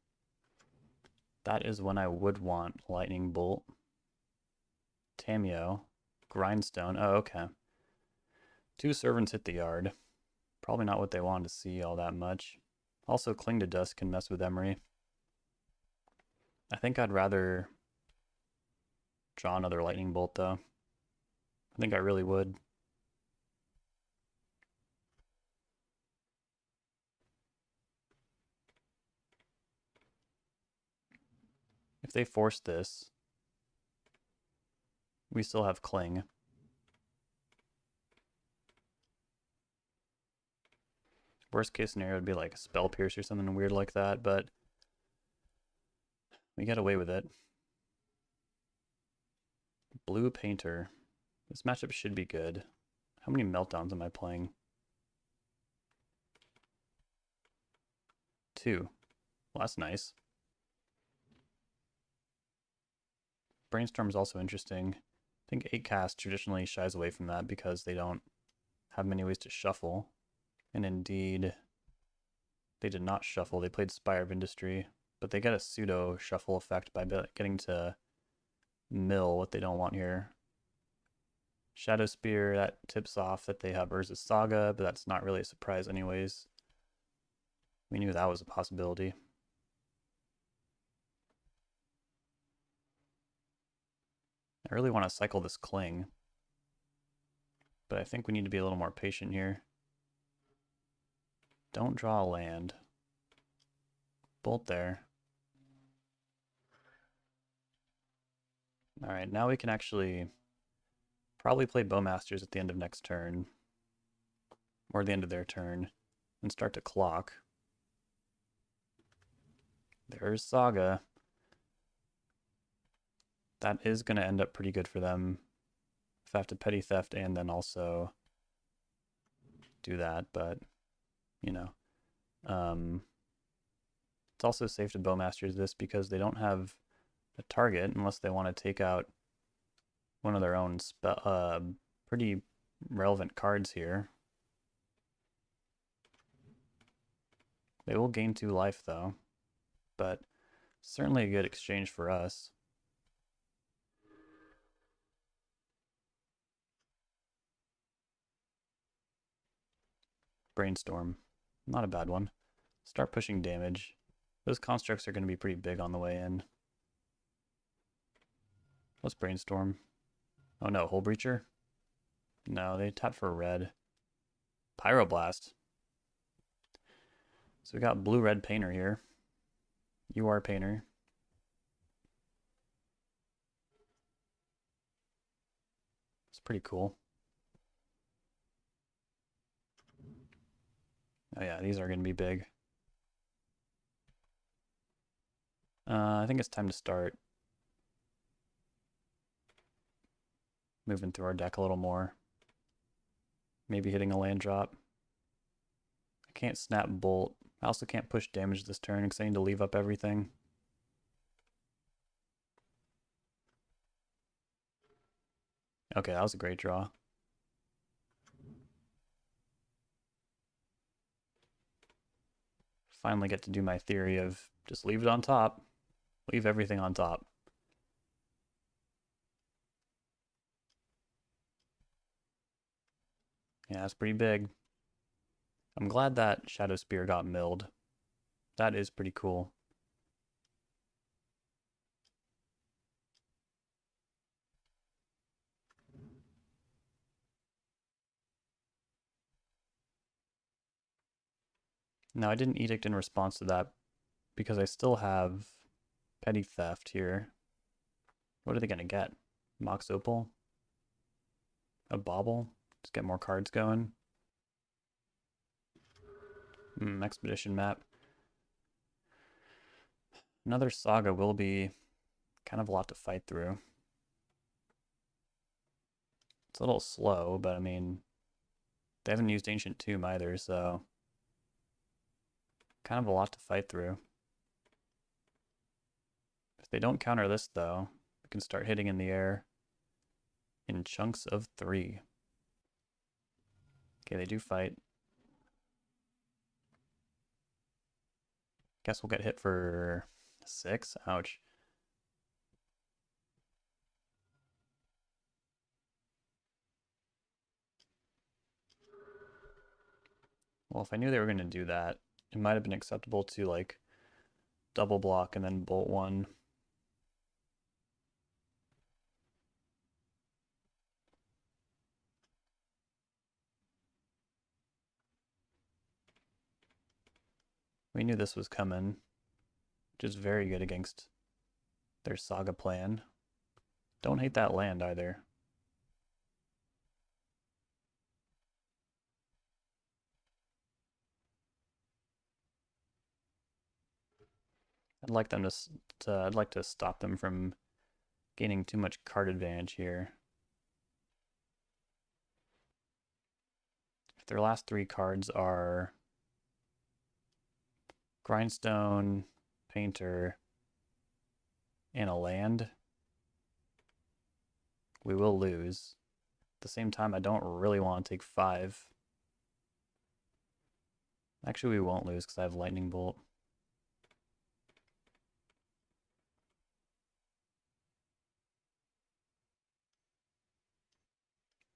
That is when I would want Lightning Bolt. Tameo. Grindstone. Oh, okay. 2 servants hit the yard. Probably not what they wanted to see all that much. Also, Cling to Dust can mess with Emery. I think I'd rather draw another Lightning Bolt, though. I think I really would. If they force this, we still have Cling. Worst case scenario would be like a Spell Pierce or something weird like that, but we get away with it. Blue Painter. This matchup should be good. How many Meltdowns am I playing? 2. Well, that's nice. Brainstorm is also interesting. I think 8 cast traditionally shies away from that because they don't have many ways to shuffle. And indeed, they did not shuffle. They played Spire of Industry, but they get a pseudo shuffle effect by getting to mill what they don't want here. Shadow Spear, that tips off that they have Urza's Saga, but that's not really a surprise anyways. We knew that was a possibility. I really want to cycle this Cling, but I think we need to be a little more patient here. Don't draw a land. Bolt there. Alright, now we can actually probably play Bowmasters at the end of next turn, or the end of their turn, and start to clock. There's Saga. That is going to end up pretty good for them. If I have to Petty Theft and then also do that, but, you know. It's also safe to Bowmasters this because they don't have a target unless they want to take out one of their own pretty relevant cards here. They will gain 2 life though, but certainly a good exchange for us. Brainstorm, not a bad one. Start pushing damage. Those constructs are going to be pretty big on the way in. Let's Brainstorm. Oh no, Hole Breacher? No, they tapped for red. Pyroblast. So we got blue-red Painter here. You are Painter. It's pretty cool. Oh yeah, these are going to be big. I think it's time to start moving through our deck a little more. Maybe hitting a land drop. I can't snap Bolt. I also can't push damage this turn because I need to leave up everything. Okay, that was a great draw. Finally get to do my theory of just leave it on top. Leave everything on top. Yeah, that's pretty big. I'm glad that Shadow Spear got milled. That is pretty cool. Now I didn't edict in response to that because I still have petty theft here. What are they gonna get? Mox Opal? A bauble? Just get more cards going. Expedition map. Another saga will be kind of a lot to fight through. It's a little slow, but I mean, they haven't used Ancient Tomb either, so kind of a lot to fight through. If they don't counter this, though, we can start hitting in the air in chunks of 3. Okay, they do fight. Guess we'll get hit for 6. Ouch. Well, if I knew they were going to do that, it might have been acceptable to, like, double block and then bolt 1. We knew this was coming, which is very good against their saga plan. Don't hate that land either. I'd like them I'd like to stop them from gaining too much card advantage here. If their last 3 cards are Grindstone, Painter, and a land, we will lose. At the same time, I don't really want to take 5. Actually, we won't lose because I have Lightning Bolt.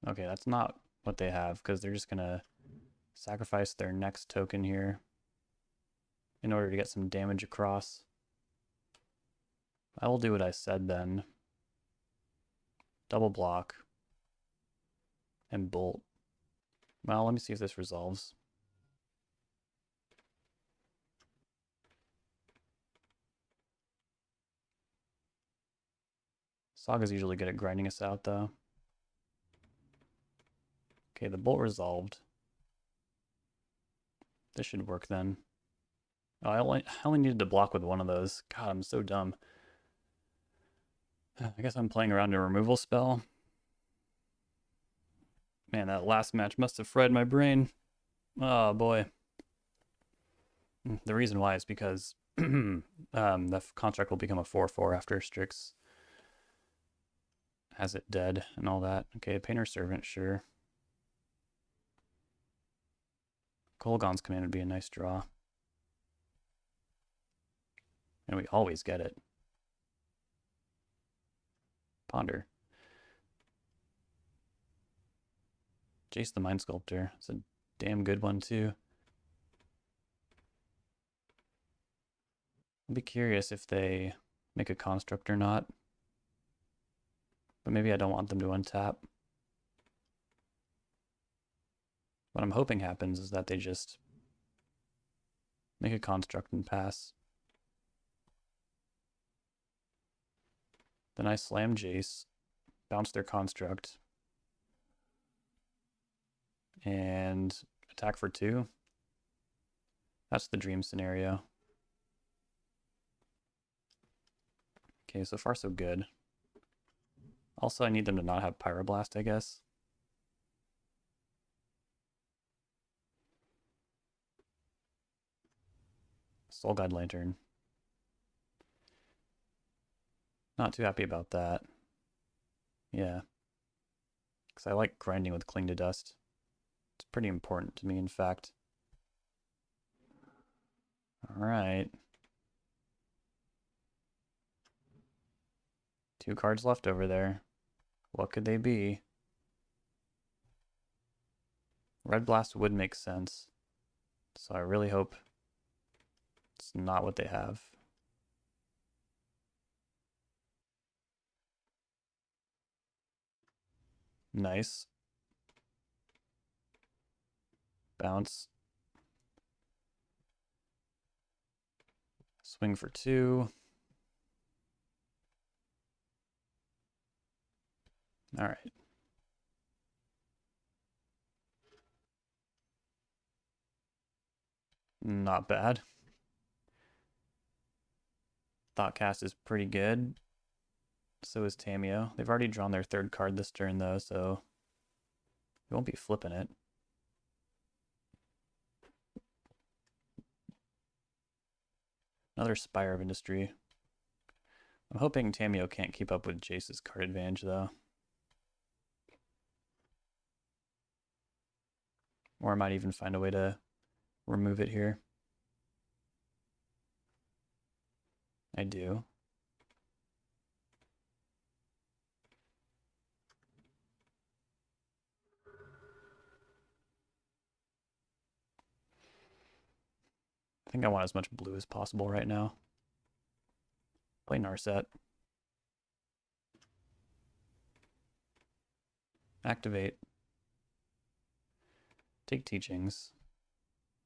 Okay, that's not what they have because they're just going to sacrifice their next token here in order to get some damage across. I will do what I said then. Double block and bolt. Well, let me see if this resolves. Saga's usually good at grinding us out though. Okay, the bolt resolved. This should work then. Oh, I only needed to block with one of those. God, I'm so dumb. I guess I'm playing around a removal spell. Man, that last match must have fried my brain. Oh boy. The reason why is because the construct will become a 4/4 after Strix has it dead and all that. Okay, Painter Servant, sure. Kolaghan's Command would be a nice draw. And we always get it. Ponder. Jace the Mind Sculptor. It's a damn good one too. I'll be curious if they make a construct or not. But maybe I don't want them to untap. What I'm hoping happens is that they just make a construct and pass. Then I slam Jace, bounce their construct, and attack for 2. That's the dream scenario. Okay, so far so good. Also, I need them to not have Pyroblast, I guess. Soul Guide Lantern. Not too happy about that. Yeah. Because I like grinding with Cling to Dust. It's pretty important to me, in fact. Alright. 2 cards left over there. What could they be? Red Blast would make sense. So I really hope it's not what they have. Nice. Bounce. Swing for 2. All right. Not bad. Thoughtcast is pretty good. So is Tamiyo. They've already drawn their 3rd card this turn, though, so we won't be flipping it. Another Spire of Industry. I'm hoping Tamiyo can't keep up with Jace's card advantage, though. Or I might even find a way to remove it here. I do. I think I want as much blue as possible right now. Play Narset. Activate. Take Teachings.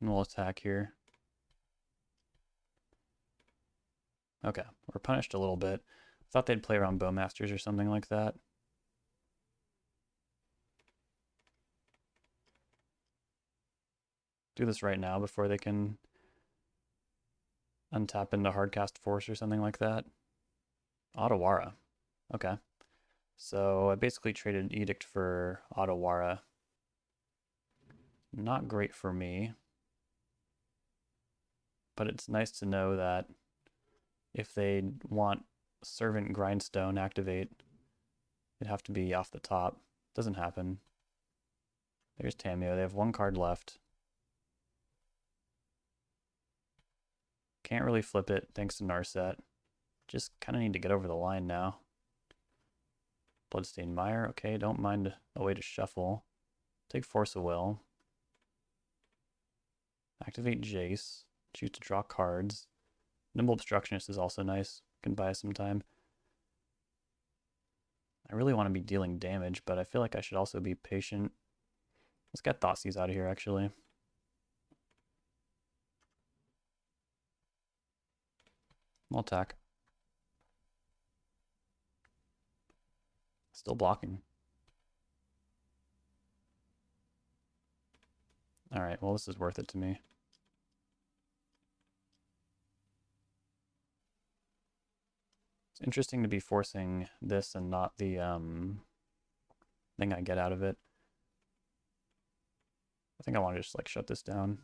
And we'll attack here. Okay, we're punished a little bit. Thought they'd play around Bowmasters or something like that. Do this right now before they can untap into Hardcast Force or something like that. Otawara. Okay. So I basically traded Edict for Otawara. Not great for me. But it's nice to know that if they want Servant Grindstone activate, it'd have to be off the top. Doesn't happen. There's Tamiyo. They have 1 card left. Can't really flip it thanks to Narset. Just kind of need to get over the line now. Bloodstained Mire. Okay, don't mind a way to shuffle. Take Force of Will. Activate Jace. Choose to draw cards. Nimble Obstructionist is also nice. Can buy us some time. I really want to be dealing damage, but I feel like I should also be patient. Let's get Thoughtseize out of here, actually. We'll attack. Still blocking. Alright, well this is worth it to me. It's interesting to be forcing this and not the thing I get out of it. I think I want to just like shut this down.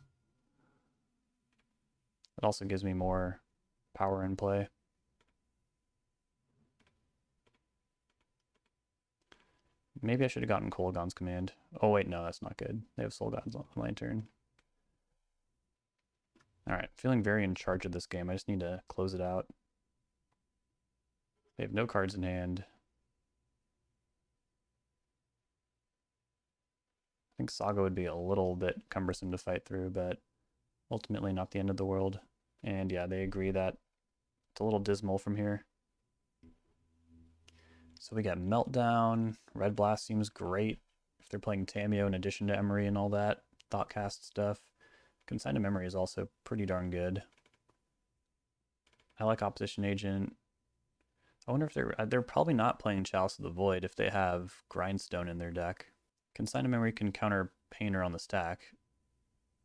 It also gives me more power in play. Maybe I should have gotten Kolaghan's Command. Oh wait, no, that's not good. They have Soul Gods on my turn. Alright, feeling very in charge of this game. I just need to close it out. They have no cards in hand. I think Saga would be a little bit cumbersome to fight through, but ultimately not the end of the world. And yeah, they agree that it's a little dismal from here. So we got Meltdown. Red Blast seems great if they're playing Tamiyo in addition to Emery and all that Thoughtcast stuff. Consign to Memory is also pretty darn good. I like Opposition Agent. I wonder if they're probably not playing Chalice of the Void if they have Grindstone in their deck. Consign to Memory can counter Painter on the stack,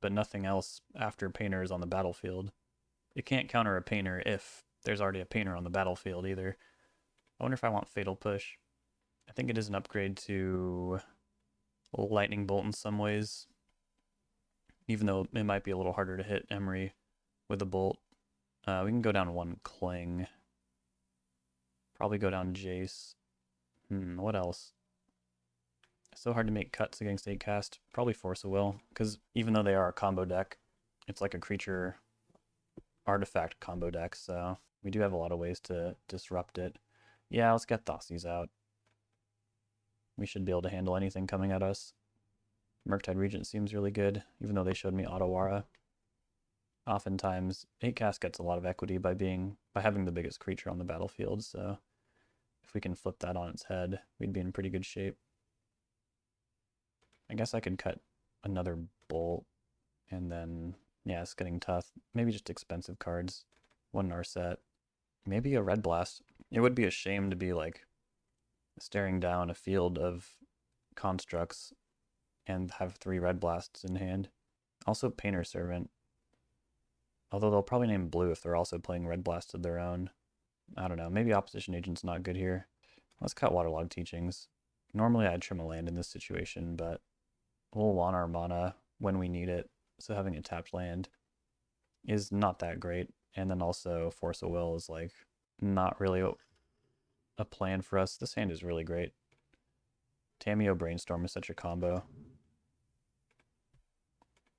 but nothing else after Painter is on the battlefield. It can't counter a Painter if there's already a Painter on the battlefield either. I wonder if I want Fatal Push. I think it is an upgrade to Lightning Bolt in some ways, even though it might be a little harder to hit Emery with a Bolt. We can go down 1 Cling. Probably go down Jace. What else? It's so hard to make cuts against 8-cast. Probably Force of Will, because even though they are a combo deck, it's like a creature artifact combo deck, so we do have a lot of ways to disrupt it. Yeah, let's get Thoughtseize out. We should be able to handle anything coming at us. Murktide Regent seems really good, even though they showed me Otawara. Oftentimes, 8-cast gets a lot of equity by having the biggest creature on the battlefield, so if we can flip that on its head, we'd be in pretty good shape. I guess I could cut another Bolt, and then, yeah, it's getting tough. Maybe just expensive cards. One Narset. Maybe a Red Blast. It would be a shame to be like staring down a field of constructs and have 3 Red Blasts in hand. Also Painter Servant. Although they'll probably name blue if they're also playing Red Blast of their own. I don't know, maybe Opposition Agent's not good here. Let's cut Waterlogged Teachings. Normally I'd trim a land in this situation, but we'll want our mana when we need it, so having a tapped land is not that great. And then also Force of Will is like not really a plan for us. This hand is really great. Tamiyo Brainstorm is such a combo.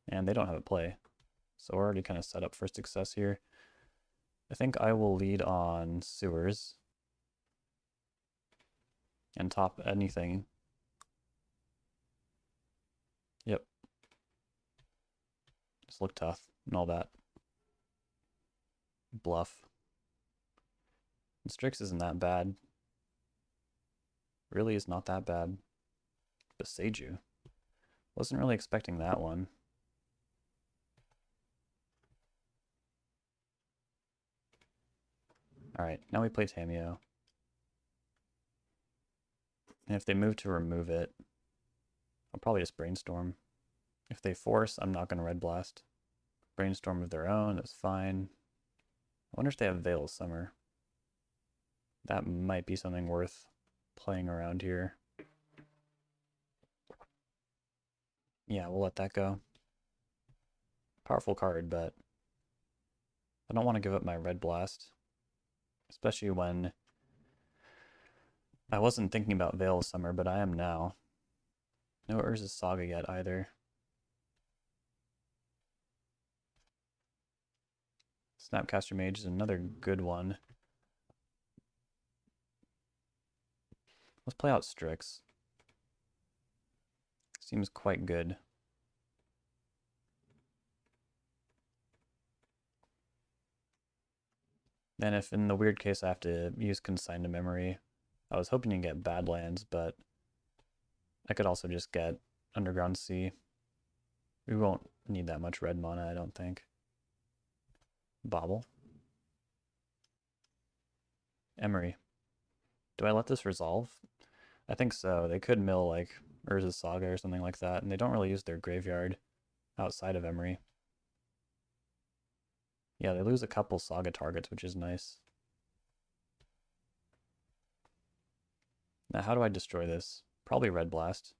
And they don't have a play. So we're already kind of set up for success here. I think I will lead on Sewers. And top anything. Yep. Just look tough and all that. Bluff. And Strix isn't that bad. Really is not that bad. But Seiju. Wasn't really expecting that one. Alright, now we play Tamiyo. And if they move to remove it, I'll probably just Brainstorm. If they force, I'm not going to Red Blast. Brainstorm of their own, that's fine. I wonder if they have Veil of Summer. That might be something worth playing around here. Yeah, we'll let that go. Powerful card, but I don't want to give up my Red Blast. Especially when I wasn't thinking about Veil of Summer, but I am now. No Urza's Saga yet either. Snapcaster Mage is another good one. Let's play out Strix. Seems quite good. Then if in the weird case I have to use Consign to Memory, I was hoping to get Badlands, but I could also just get Underground Sea. We won't need that much red mana, I don't think. Bobble. Emery. Do I let this resolve? I think so. They could mill like Urza's Saga or something like that, and they don't really use their graveyard outside of Emery. Yeah, they lose a couple Saga targets, which is nice. Now, how do I destroy this? Probably Red Blast.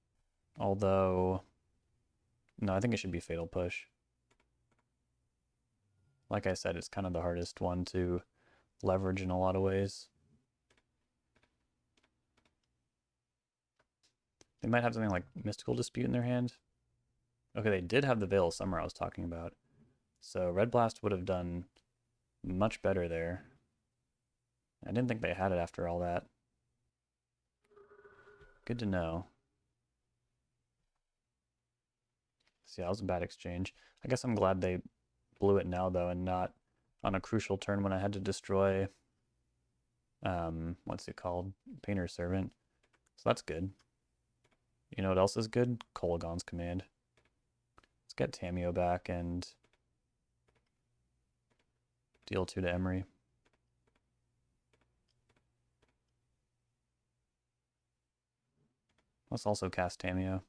Although, no, I think it should be Fatal Push. Like I said, it's kind of the hardest one to leverage in a lot of ways. They might have something like Mystical Dispute in their hand. Okay, they did have the Veil of Summer I was talking about. So Red Blast would have done much better there. I didn't think they had it after all that. Good to know. See, that was a bad exchange. I guess I'm glad they blew it now, though, and not on a crucial turn when I had to destroy, what's it called? Painter Servant. So that's good. You know what else is good? Kolaghan's Command. Let's get Tamiyo back and deal 2 to Emery. Let's also cast Tamiyo.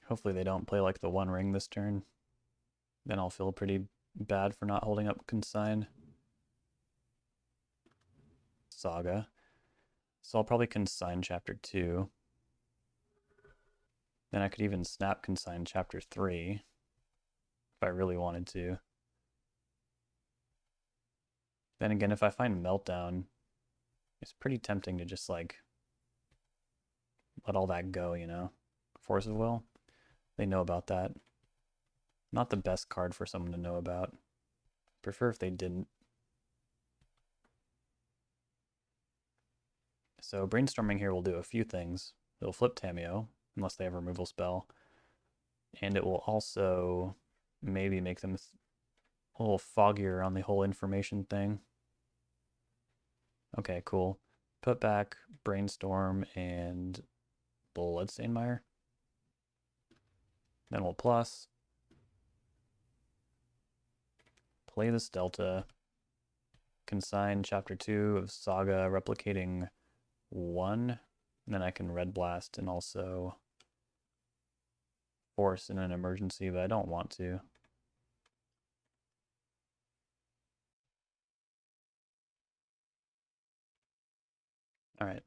Hopefully they don't play like the One Ring this turn. Then I'll feel pretty bad for not holding up Consign. Saga. So I'll probably Consign Chapter 2. Then I could even snap Consign Chapter 3 if I really wanted to. Then again, if I find Meltdown, it's pretty tempting to just like let all that go, you know? Force of Will. They know about that. Not the best card for someone to know about. Prefer if they didn't. So Brainstorming here will do a few things. It'll flip Tamiyo, unless they have a removal spell. And it will also maybe make them a little foggier on the whole information thing. Okay, cool. Put back Brainstorm and Bloodstained Mire. Then we'll plus. Play this Delta. Consign Chapter 2 of Saga, replicating 1. And then I can Red Blast and also force in an emergency, but I don't want to. Alright.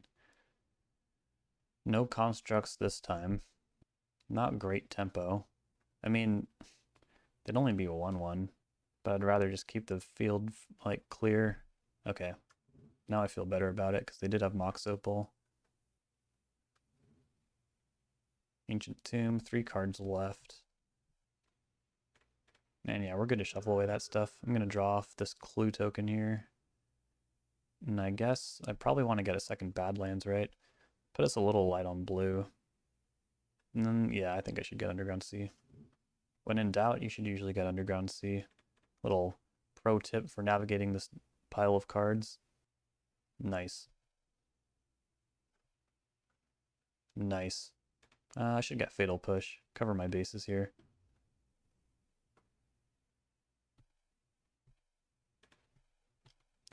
No constructs this time. Not great tempo. I mean, they'd only be a 1-1, but I'd rather just keep the field like clear. Okay. Now I feel better about it because they did have Mox Opal. Ancient Tomb, 3 cards left. And yeah, we're good to shuffle away that stuff. I'm going to draw off this clue token here. And I guess I probably want to get a second Badlands, right? Put us a little light on blue. And then, yeah, I think I should get Underground Sea. When in doubt, you should usually get Underground Sea. Little pro tip for navigating this pile of cards. Nice. Nice. I should get Fatal Push. Cover my bases here.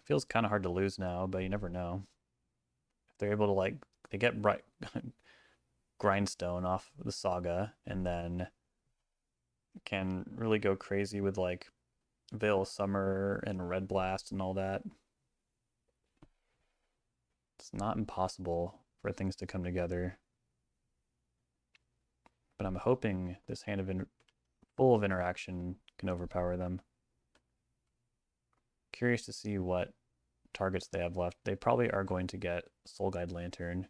Feels kind of hard to lose now, but you never know. If they're able to, like, they get bright Grindstone off the Saga, and then can really go crazy with, like, Veil of Summer and Red Blast and all that. It's not impossible for things to come together. But I'm hoping this hand of full of interaction can overpower them. Curious to see what targets they have left. They probably are going to get Soul Guide Lantern,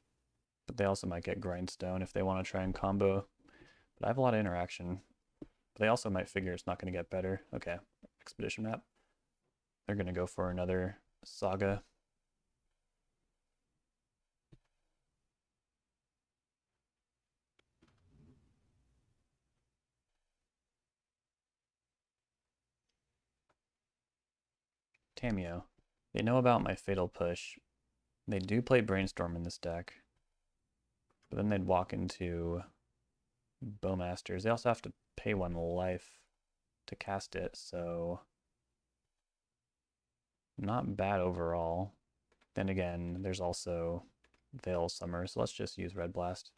but they also might get Grindstone if they want to try and combo. But I have a lot of interaction. But they also might figure it's not going to get better. Okay, Expedition Map. They're going to go for another Saga. Tamiyo. They know about my Fatal Push. They do play Brainstorm in this deck. But then they'd walk into Bowmasters. They also have to pay 1 life to cast it, so not bad overall. Then again, there's also Veil Summer, so let's just use Red Blast.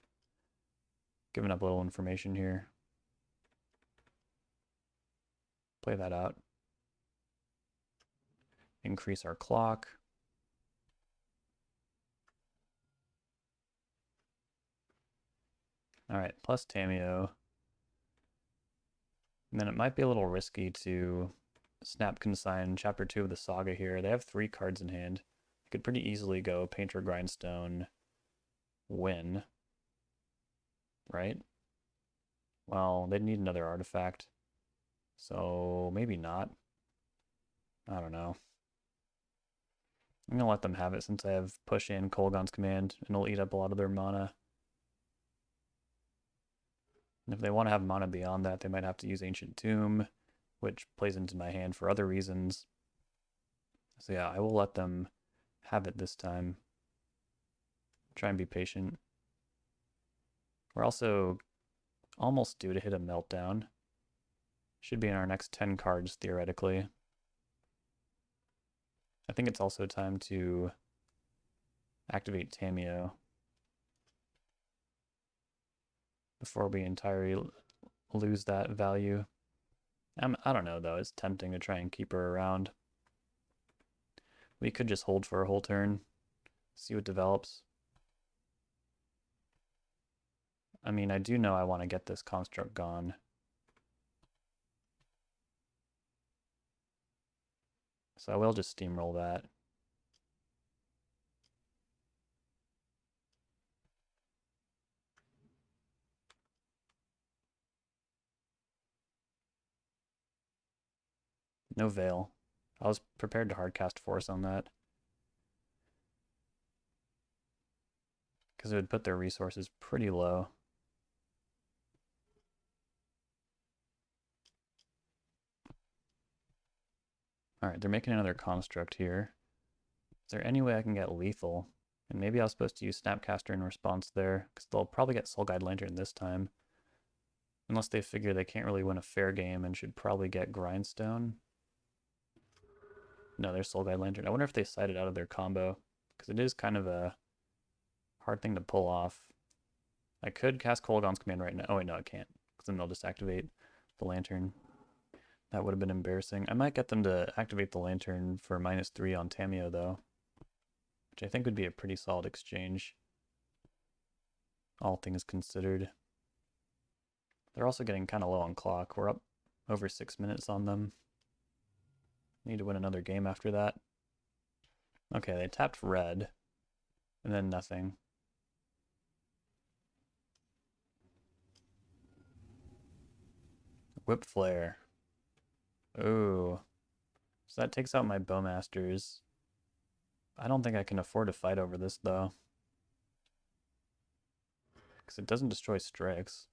Giving up a little information here. Play that out. Increase our clock. Alright, plus Tamiyo. And then it might be a little risky to snap Consign Chapter 2 of the Saga here. They have 3 cards in hand. You could pretty easily go Painter Grindstone, win. Right? Well, they'd need another artifact. So maybe not. I don't know. I'm going to let them have it since I have push in Kolaghan's Command, and it'll eat up a lot of their mana. And if they want to have mana beyond that, they might have to use Ancient Tomb, which plays into my hand for other reasons. So yeah, I will let them have it this time. Try and be patient. We're also almost due to hit a Meltdown. Should be in our next 10 cards, theoretically. I think it's also time to activate Tamiyo before we entirely lose that value. I don't know, though. It's tempting to try and keep her around. We could just hold for a whole turn, see what develops. I mean, I do know I want to get this construct gone. So I will just steamroll that. No Veil. I was prepared to hardcast Force on that. Because it would put their resources pretty low. Alright, they're making another construct here. Is there any way I can get lethal? And maybe I was supposed to use Snapcaster in response there, because they'll probably get Soul Guide Lantern this time. Unless they figure they can't really win a fair game and should probably get Grindstone. No, there's Soul Guide Lantern. I wonder if they side it out of their combo, because it is kind of a hard thing to pull off. I could cast Kolaghan's Command right now. Oh wait, no, I can't, because then they'll just activate the Lantern. That would have been embarrassing. I might get them to activate the Lantern for -3 on Tamiyo, though, which I think would be a pretty solid exchange, all things considered. They're also getting kind of low on clock. We're up over 6 minutes on them. Need to win another game after that. Okay, they tapped red, and then nothing. Whip Flare. Ooh. So that takes out my Bowmasters. I don't think I can afford to fight over this, though, because it doesn't destroy Strix.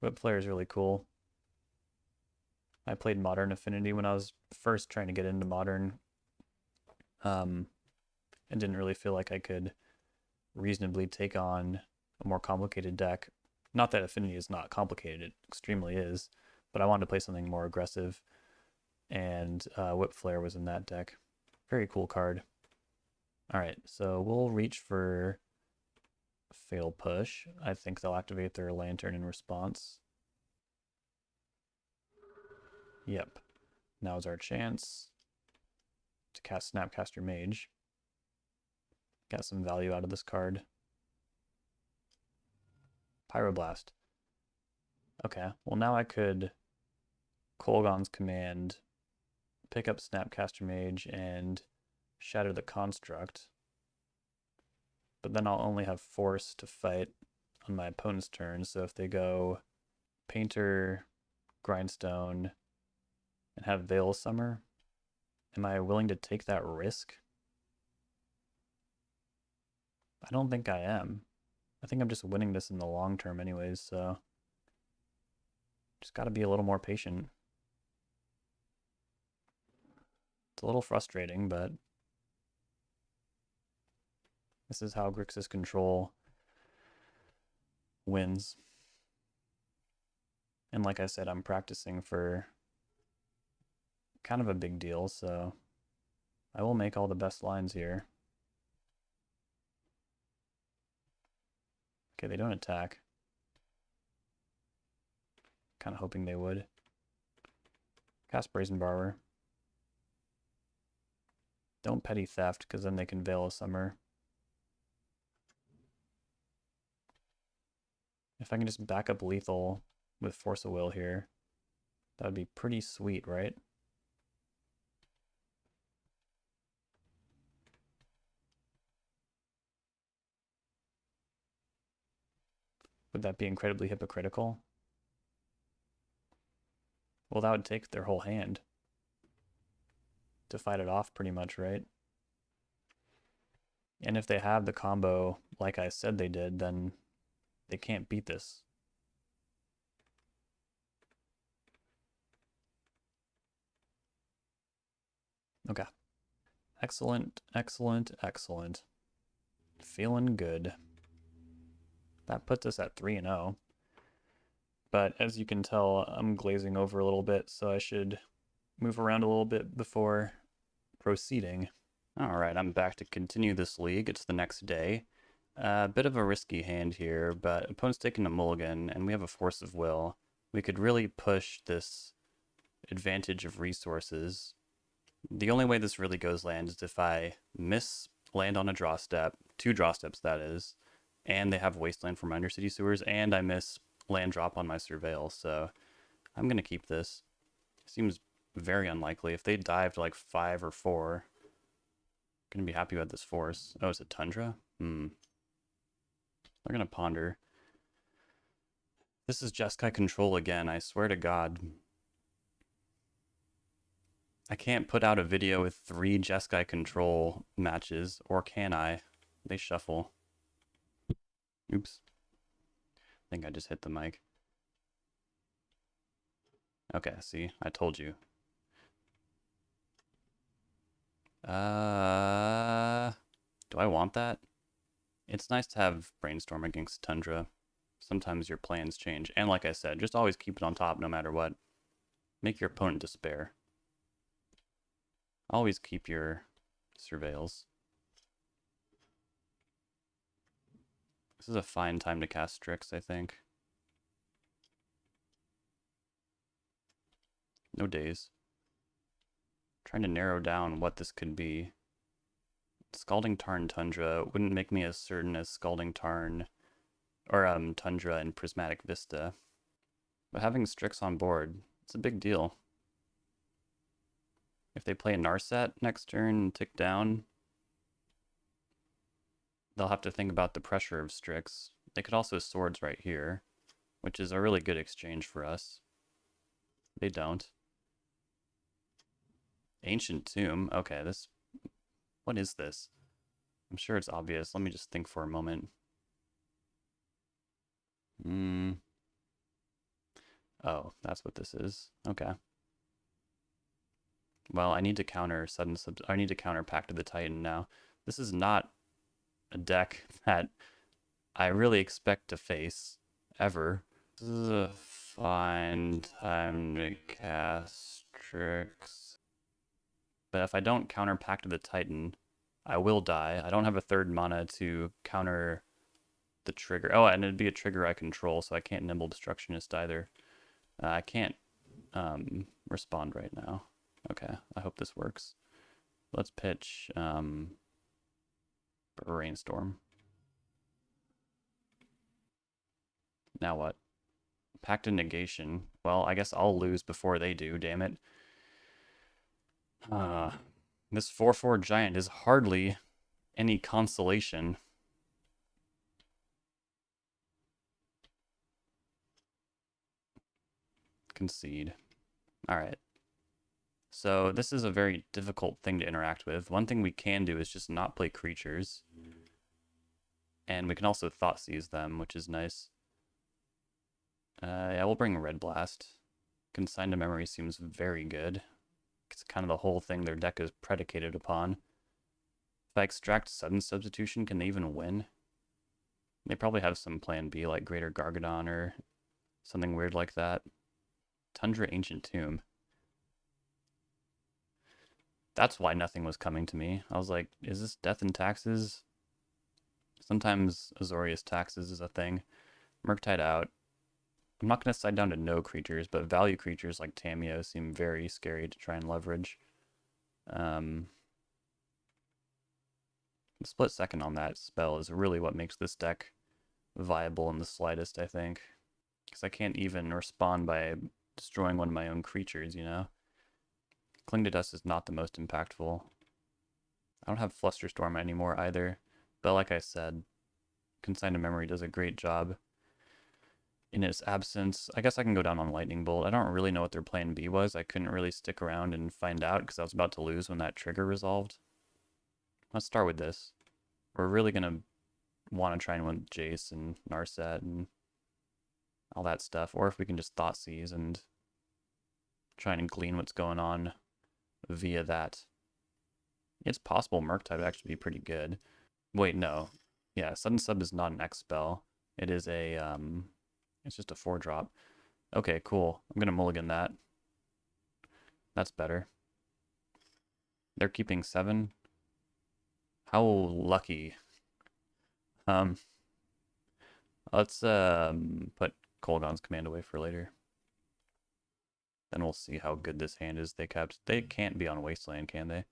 Whip Flare is really cool. I played Modern Affinity when I was first trying to get into Modern, and didn't really feel like I could reasonably take on a more complicated deck. Not that Affinity is not complicated, it extremely is, but I wanted to play something more aggressive, and Whip Flare was in that deck. Very cool card. Alright, so we'll reach for Fatal Push. I think they'll activate their Lantern in response. Yep. Now's our chance to cast Snapcaster Mage. Got some value out of this card. Pyroblast. Okay, well now I could Kolaghan's Command, pick up Snapcaster Mage, and shatter the Construct. But then I'll only have Force to fight on my opponent's turn, so if they go Painter, Grindstone, and have Veil Summer, am I willing to take that risk? I don't think I am. I think I'm just winning this in the long term anyways, so just gotta be a little more patient. It's a little frustrating, but this is how Grixis Control wins. And like I said, I'm practicing for kind of a big deal, so I will make all the best lines here. Okay, they don't attack. Kind of hoping they would. Cast Brazen Borrower. Don't Petty Theft, because then they can Veil a Summer. If I can just back up lethal with Force of Will here, that would be pretty sweet, right? Would that be incredibly hypocritical? Well, that would take their whole hand to fight it off pretty much, right? And if they have the combo like I said they did, then they can't beat this. Okay. Excellent, excellent, excellent. Feeling good. That puts us at 3-0. But as you can tell, I'm glazing over a little bit, so I should move around a little bit before proceeding. All right, I'm back to continue this league. It's the next day. A bit of a risky hand here, but opponent's taking a mulligan, and we have a Force of Will. We could really push this advantage of resources. The only way this really goes land is if I miss land on a draw step, 2 draw steps that is, and they have Wasteland for my Undercity Sewers, and I miss land drop on my Surveil, so I'm going to keep this. Seems very unlikely. If they dive to like 5 or 4, I'm going to be happy with this Force. Oh, it's a Tundra? They're going to Ponder. This is Jeskai Control again, I swear to God. I can't put out a video with 3 Jeskai Control matches, or can I? They shuffle. Oops. I think I just hit the mic. Okay, see, I told you. Do I want that? It's nice to have Brainstorm against Tundra. Sometimes your plans change. And like I said, just always keep it on top no matter what. Make your opponent despair. Always keep your surveils. This is a fine time to cast Strix, I think. No days. Trying to narrow down what this could be. Scalding Tarn Tundra wouldn't make me as certain as Scalding Tarn or Tundra and Prismatic Vista. But having Strix on board, it's a big deal. If they play a Narset next turn and tick down, they'll have to think about the pressure of Strix. They could also Swords right here, which is a really good exchange for us. They don't. Ancient Tomb. Okay, this... What is this? I'm sure it's obvious. Let me just think for a moment. Oh, that's what this is. Okay. Well, I need to counter I need to counter Pact of the Titan now. This is not a deck that I really expect to face ever. This is a fine time to cast Strix. But if I don't counter Pact of the Titan, I will die. I don't have a third mana to counter the trigger. Oh, and it'd be a trigger I control, so I can't Nimble Destructionist either. I can't respond right now. Okay, I hope this works. Let's pitch Brainstorm. Now what? Pact of Negation. Well, I guess I'll lose before they do, damn it. This 4/4 giant is hardly any consolation. Concede. Alright. So this is a very difficult thing to interact with. One thing we can do is just not play creatures. And we can also Thoughtseize them, which is nice. Yeah, we'll bring Red Blast. Consign to Memory seems very good. It's kind of the whole thing their deck is predicated upon. If I extract Sudden Substitution, can they even win? They probably have some plan B, like Greater Gargadon or something weird like that. Tundra Ancient Tomb. That's why nothing was coming to me. I was like, is this Death and Taxes? Sometimes Azorius Taxes is a thing. Murktide out. I'm not going to side down to no creatures, but value creatures like Tamiyo seem very scary to try and leverage. The split second on that spell is really what makes this deck viable in the slightest, I think. Because I can't even respond by destroying one of my own creatures, you know? Cling to Dust is not the most impactful. I don't have Flusterstorm anymore either, but like I said, Consign to Memory does a great job in its absence. I guess I can go down on Lightning Bolt. I don't really know what their plan B was. I couldn't really stick around and find out because I was about to lose when that trigger resolved. Let's start with this. We're really going to want to try and win Jace and Narset and all that stuff. Or if we can just Thoughtseize and try and glean what's going on via that. It's possible Murktide would actually be pretty good. Wait, no. Yeah, Sudden Sub is not an X spell. It is a, it's just a 4-drop. Okay, cool. I'm gonna mulligan that. That's better. They're keeping 7. How lucky. Let's put Kolaghan's Command away for later. Then we'll see how good this hand is they kept. They can't be on Wasteland, can they?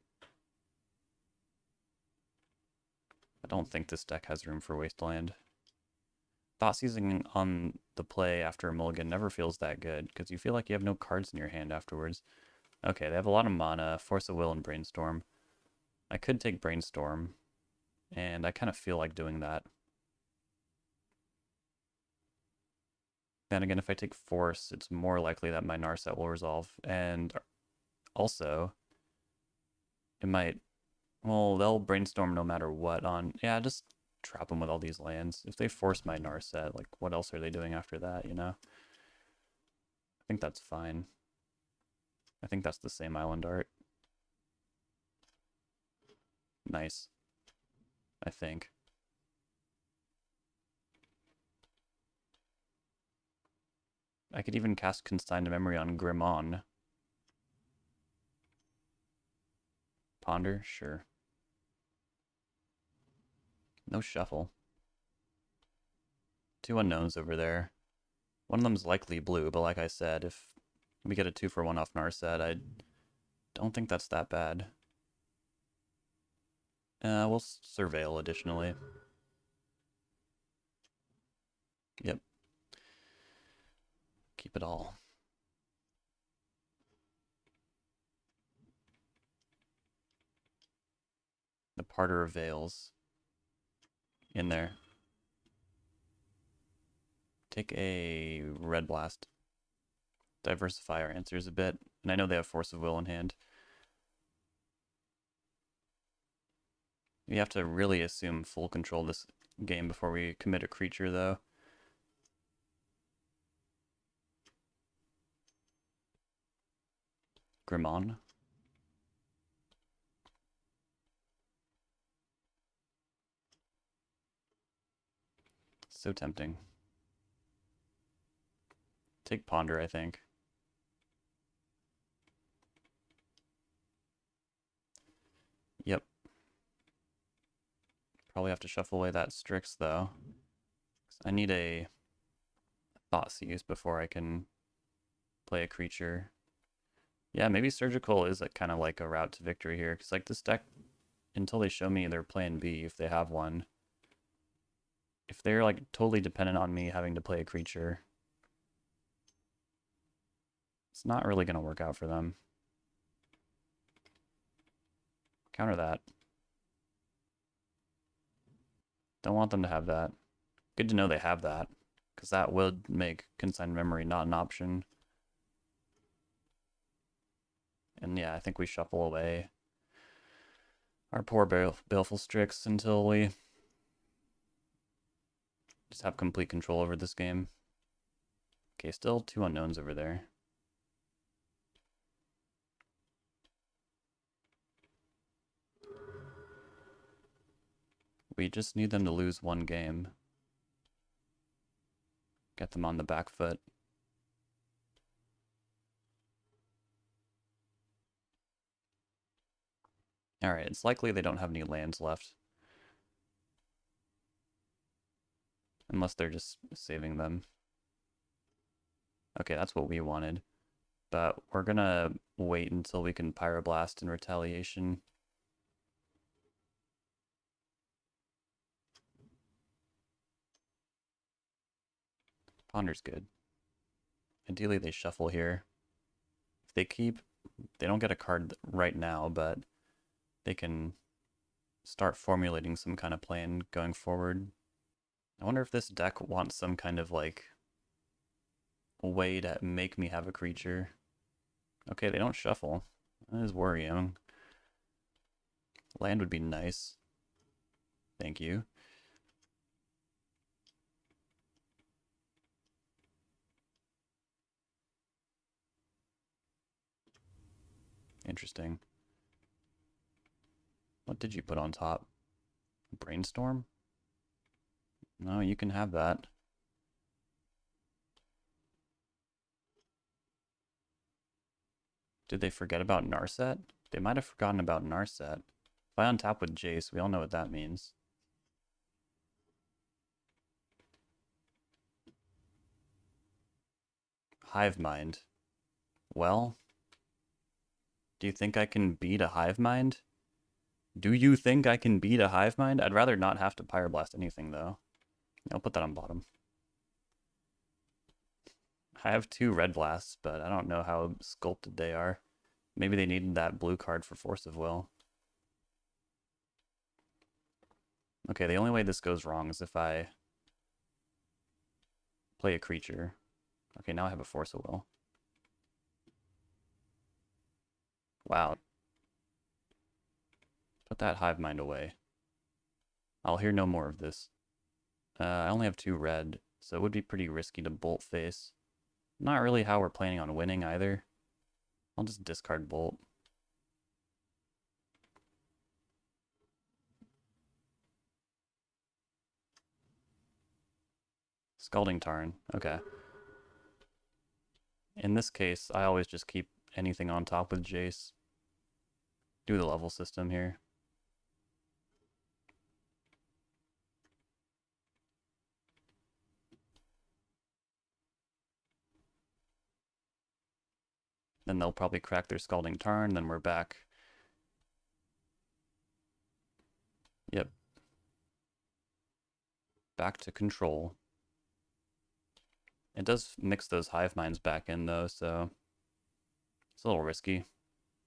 I don't think this deck has room for Wasteland. Thoughtseizing on the play after a mulligan never feels that good, because you feel like you have no cards in your hand afterwards. Okay, they have a lot of mana, Force of Will and Brainstorm. I could take Brainstorm, and I kind of feel like doing that. Then again, if I take Force, it's more likely that my Narset will resolve. And also, it might... Well, they'll Brainstorm no matter what on... Yeah, just trap them with all these lands. If they force my Narset, like, what else are they doing after that, you know? I think that's fine. I think that's the same island art. nice, I think. I could even cast Consigned Memory on Grimmon. Ponder? Sure. No shuffle. Two unknowns over there. One of them's likely blue, but like I said, if we get a 2-for-1 off Narset, I don't think that's that bad. We'll Surveil additionally. Yep. Keep it all. The Parter of Veils. In there. Take a Red Blast. Diversify our answers a bit. And I know they have Force of Will in hand. We have to really assume full control this game before we commit a creature, though. Grimmon. So tempting. Take Ponder, I think. Yep. Probably have to shuffle away that Strix, though. I need a Thoughtseize before I can play a creature. Yeah, maybe Surgical is kind of like a route to victory here, because like this deck, until they show me their plan B, if they have one, if they're like totally dependent on me having to play a creature, it's not really going to work out for them. Counter that. Don't want them to have that. Good to know they have that, because that would make Consigned Memory not an option. And yeah, I think we shuffle away our poor Baleful Strix until we just have complete control over this game. Okay, still two unknowns over there. We just need them to lose one game. Get them on the back foot. Alright, it's likely they don't have any lands left. Unless they're just saving them. Okay, that's what we wanted. But we're gonna wait until we can Pyroblast in retaliation. Ponder's good. Ideally they shuffle here. If they keep, they don't get a card right now, but they can start formulating some kind of plan going forward. I wonder if this deck wants some kind of like way to make me have a creature. Okay, they don't shuffle. That is worrying. Land would be nice. Thank you. Interesting. What did you put on top? Brainstorm? No, you can have that. Did they forget about Narset? They might have forgotten about Narset. If I untap with Jace, we all know what that means. Hive Mind. Well, do you think I can beat a Hive Mind? Do you think I can beat a Hive Mind? I'd rather not have to Pyroblast anything, though. I'll put that on bottom. I have 2 Red Blasts, but I don't know how sculpted they are. Maybe they needed that blue card for Force of Will. Okay, the only way this goes wrong is if I play a creature. Okay, now I have a Force of Will. Wow. Put that Hive Mind away. I'll hear no more of this. I only have 2 red, so it would be pretty risky to Bolt face. Not really how we're planning on winning either. I'll just discard Bolt. Scalding Tarn. Okay. In this case, I always just keep anything on top with Jace. Do the level system here. Then they'll probably crack their Scalding Tarn, then we're back. Yep. Back to control. It does mix those hive minds back in though, so it's a little risky.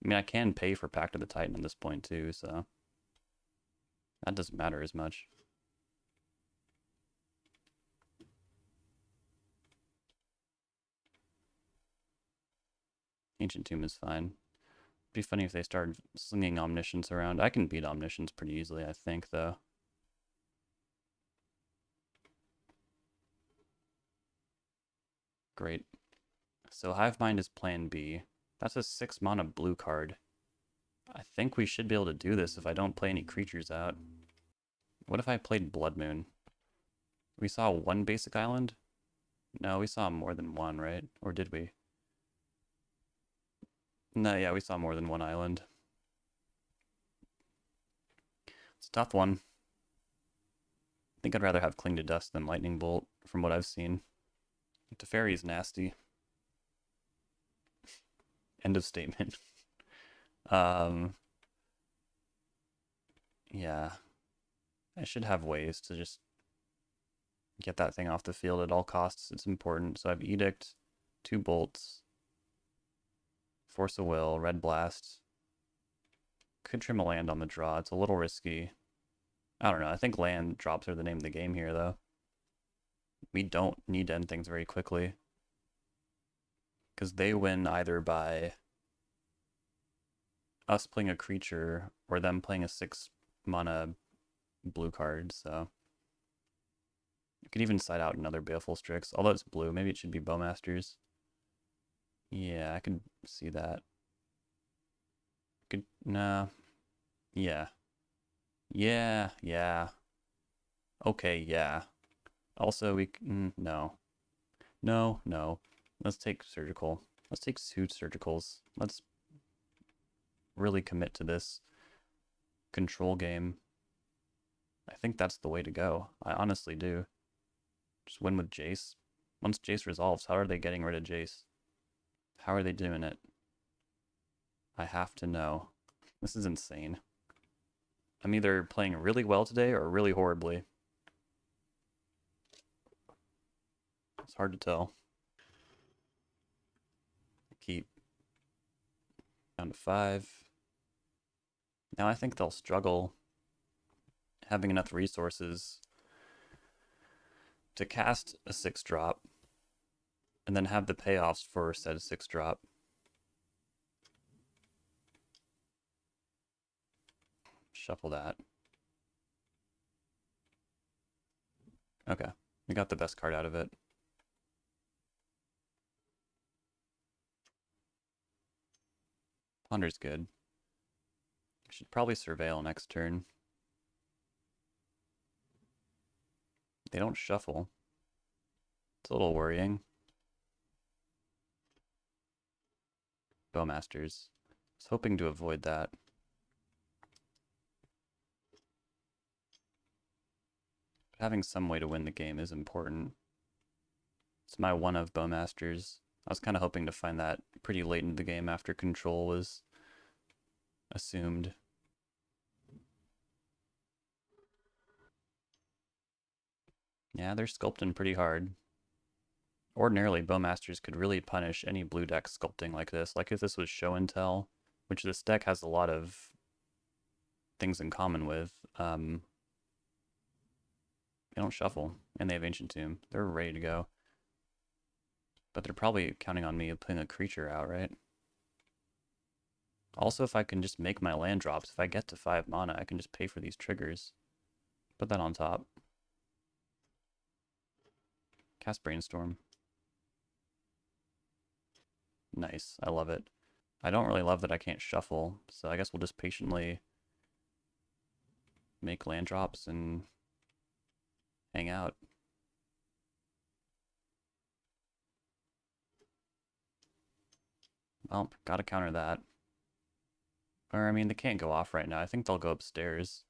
I mean, I can pay for Pact of the Titan at this point too, so that doesn't matter as much. Ancient Tomb is fine. Be funny if they started slinging Omniscience around. I can beat Omniscience pretty easily, I think, though. Great. So Hive Mind is plan B. That's a 6 mana blue card. I think we should be able to do this if I don't play any creatures out. What if I played Blood Moon? We saw one basic island? No, we saw more than one, right? Or did we? No, yeah, we saw more than one island. It's a tough one. I think I'd rather have Cling to Dust than Lightning Bolt, from what I've seen. Teferi's nasty. End of statement. Yeah. I should have ways to just get that thing off the field at all costs. It's important. So I have Edict, 2 bolts, Force of Will, Red Blast. Could trim a land on the draw. It's a little risky. I don't know. I think land drops are the name of the game here, though. We don't need to end things very quickly. Because they win either by us playing a creature or them playing a 6 mana blue card, so. You could even side out another Baleful Strix. Although it's blue, maybe it should be Bowmasters. Yeah, I could see that. Could, nah. Yeah. Yeah. Okay, yeah. Also, no. No. Let's take Surgical. Let's take 2 Surgicals. Let's really commit to this control game. I think that's the way to go. I honestly do. Just win with Jace. Once Jace resolves, how are they getting rid of Jace? How are they doing it? I have to know. This is insane. I'm either playing really well today or really horribly. It's hard to tell. Keep down to 5. Now I think they'll struggle having enough resources to cast a 6-drop and then have the payoffs for said 6-drop. Shuffle that. Okay, we got the best card out of it. Ponder's good. Should probably Surveil next turn. They don't shuffle. It's a little worrying. Bowmasters. I was hoping to avoid that. But having some way to win the game is important. It's my one of Bowmasters. I was kind of hoping to find that pretty late in the game after control was assumed. Yeah, they're sculpting pretty hard. Ordinarily, Bowmasters could really punish any blue deck sculpting like this. Like if this was Show and Tell, which this deck has a lot of things in common with. They don't shuffle, and they have Ancient Tomb. They're ready to go. But they're probably counting on me putting a creature out, right? Also, if I can just make my land drops, if I get to 5 mana, I can just pay for these triggers. Put that on top. Cast Brainstorm. Nice, I love it. I don't really love that I can't shuffle, so I guess we'll just patiently make land drops and hang out. Well, gotta counter that. Or, I mean, they can't go off right now. I think they'll go upstairs.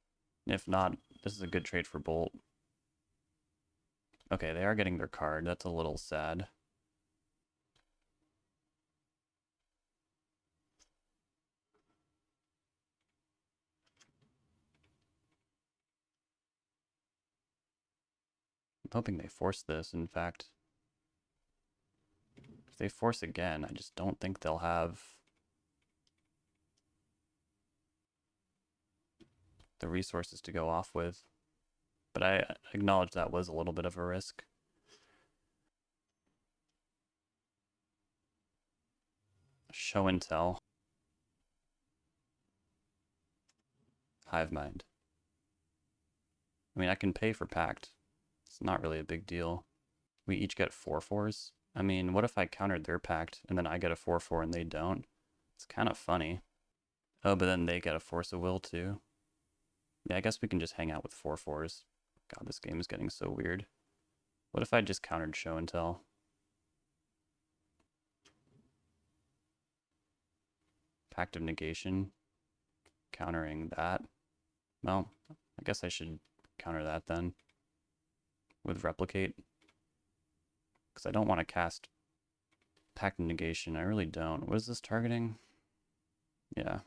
If not, this is a good trade for Bolt. Okay, they are getting their card. That's a little sad. I'm hoping they force this, in fact. If they force again, I just don't think they'll have the resources to go off with. But I acknowledge that was a little bit of a risk. Show and tell. Hive mind. I mean, I can pay for Pact. It's not really a big deal. We each get 4/4s. I mean, what if I countered their Pact and then I get a 4/4 and they don't? It's kind of funny. Oh, but then they get a Force of Will too. Yeah, I guess we can just hang out with 4/4s. God, this game is getting so weird. What if I just countered Show and Tell? Pact of Negation. Countering that. Well, I guess I should counter that then. With Replicate. Because I don't want to cast Pact of Negation. I really don't. What is this targeting? Yeah.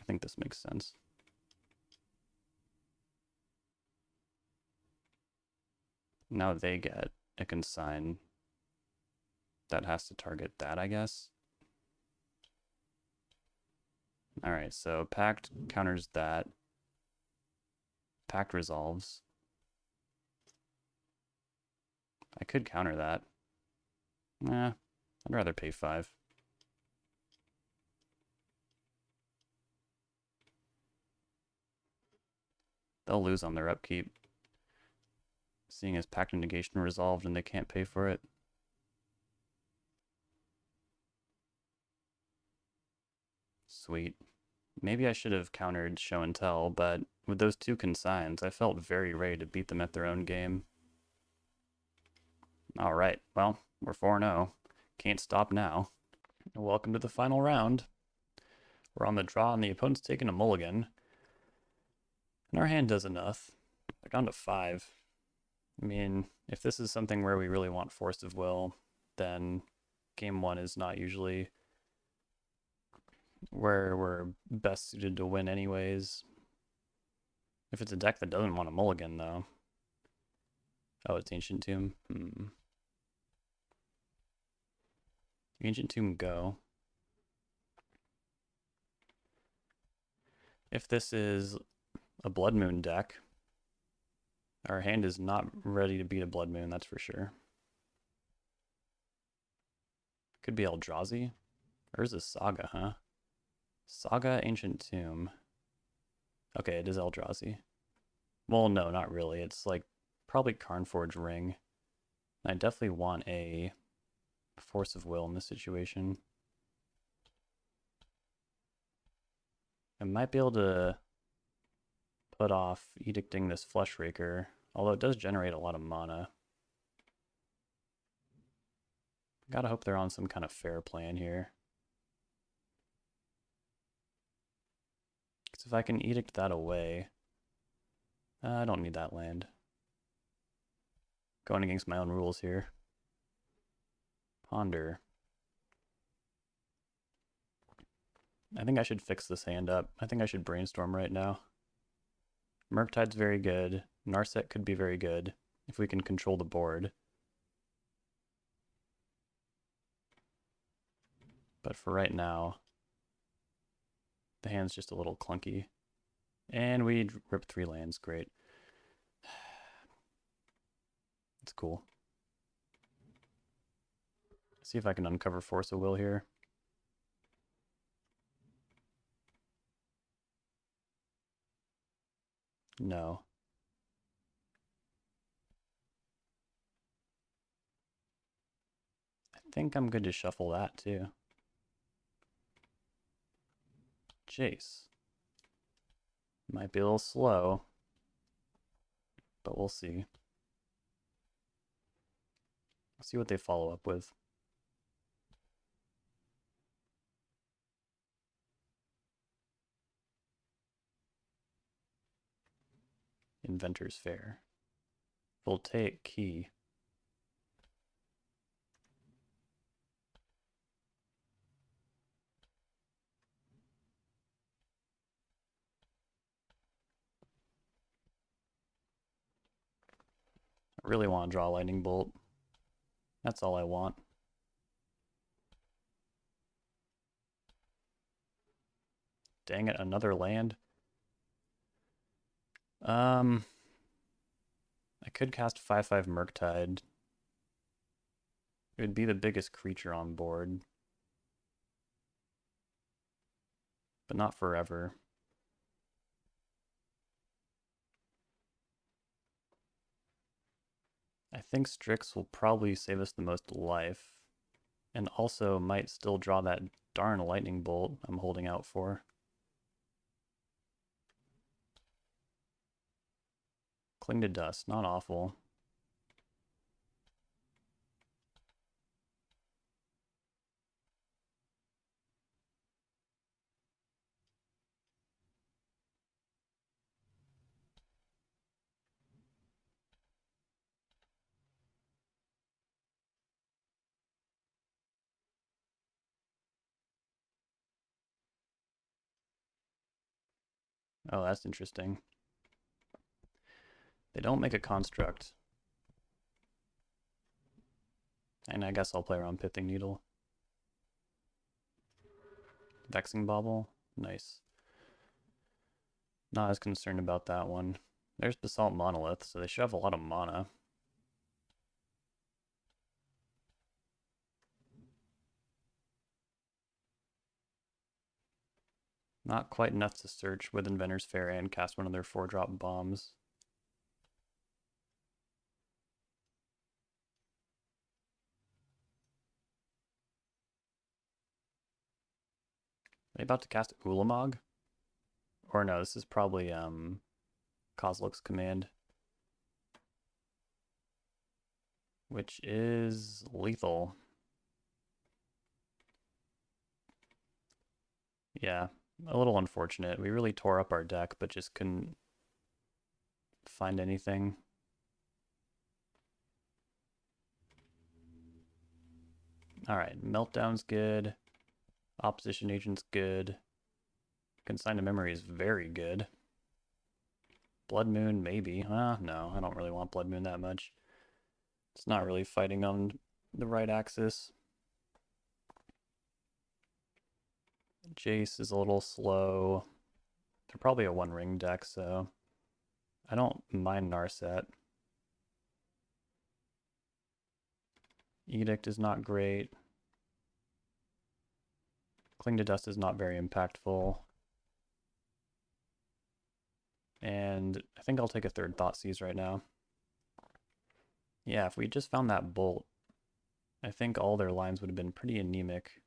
I think this makes sense. Now they get a consign that has to target that, I guess. Alright, so Pact counters that. Pact resolves. I could counter that. Nah, I'd rather pay 5. They'll lose on their upkeep. Seeing as Pact of Negation resolved and they can't pay for it. Sweet. Maybe I should have countered Show and Tell, but with those two consigns, I felt very ready to beat them at their own game. Alright, well, we're 4-0. Can't stop now. Welcome to the final round. We're on the draw and the opponent's taking a mulligan. And our hand does enough. They're down to 5. I mean, if this is something where we really want Force of Will, then game 1 is not usually where we're best suited to win anyways. If it's a deck that doesn't want a mulligan, though. Oh, it's Ancient Tomb. Ancient Tomb, go. If this is a Blood Moon deck, our hand is not ready to beat a Blood Moon, that's for sure. Could be Eldrazi. Or is this Saga, huh? Saga, Ancient Tomb. Okay, it is Eldrazi. Well, no, not really. It's like probably Karnforge Ring. I definitely want a Force of Will in this situation. I might be able to put off edicting this Flesh Raker, although it does generate a lot of mana. Gotta hope they're on some kind of fair plan here. Because if I can edict that away, I don't need that land. Going against my own rules here. Ponder. I think I should fix this hand up. I think I should brainstorm right now. Murktide's very good. Narset could be very good if we can control the board. But for right now, the hand's just a little clunky. And we rip 3 lands, great. It's cool. See if I can uncover Force of Will here. No. I think I'm good to shuffle that too. Jace. Might be a little slow, but we'll see. Let's see what they follow up with. Inventor's Fair. Voltaic Key. I really want to draw Lightning Bolt. That's all I want. Dang it, another land. I could cast 5/5 Murktide. It would be the biggest creature on board. But not forever. I think Strix will probably save us the most life. And also might still draw that darn Lightning Bolt I'm holding out for. Cling to Dust, not awful. Oh, that's interesting. They don't make a construct. And I guess I'll play around Pithing Needle. Vexing Bauble, nice. Not as concerned about that one. There's Basalt Monolith, so they should have a lot of mana. Not quite enough to search with Inventor's Fair and cast one of their 4-drop bombs. Are they about to cast Ulamog? Or no, this is probably Kozilek's Command. Which is lethal. Yeah, a little unfortunate. We really tore up our deck, but just couldn't find anything. Alright, Meltdown's good. Opposition Agent's good. Consign to Memory is very good. Blood Moon, maybe. No, I don't really want Blood Moon that much. It's not really fighting on the right axis. Jace is a little slow. They're probably a 1-ring deck, so I don't mind Narset. Edict is not great. Cling to Dust is not very impactful. And I think I'll take a third Thoughtseize right now. Yeah, if we just found that Bolt, I think all their lines would have been pretty anemic.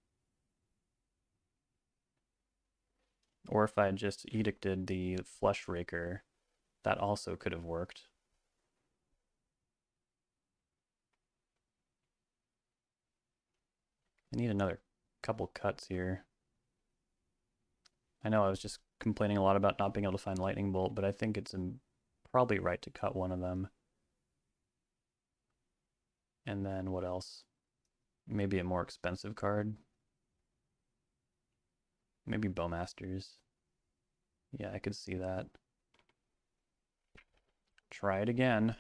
Or if I just edicted the Flesh Raker, that also could have worked. I need another couple cuts here. I know I was just complaining a lot about not being able to find Lightning Bolt, but I think it's probably right to cut one of them. And then what else? Maybe a more expensive card. Maybe Bowmasters. Yeah, I could see that. Try it again.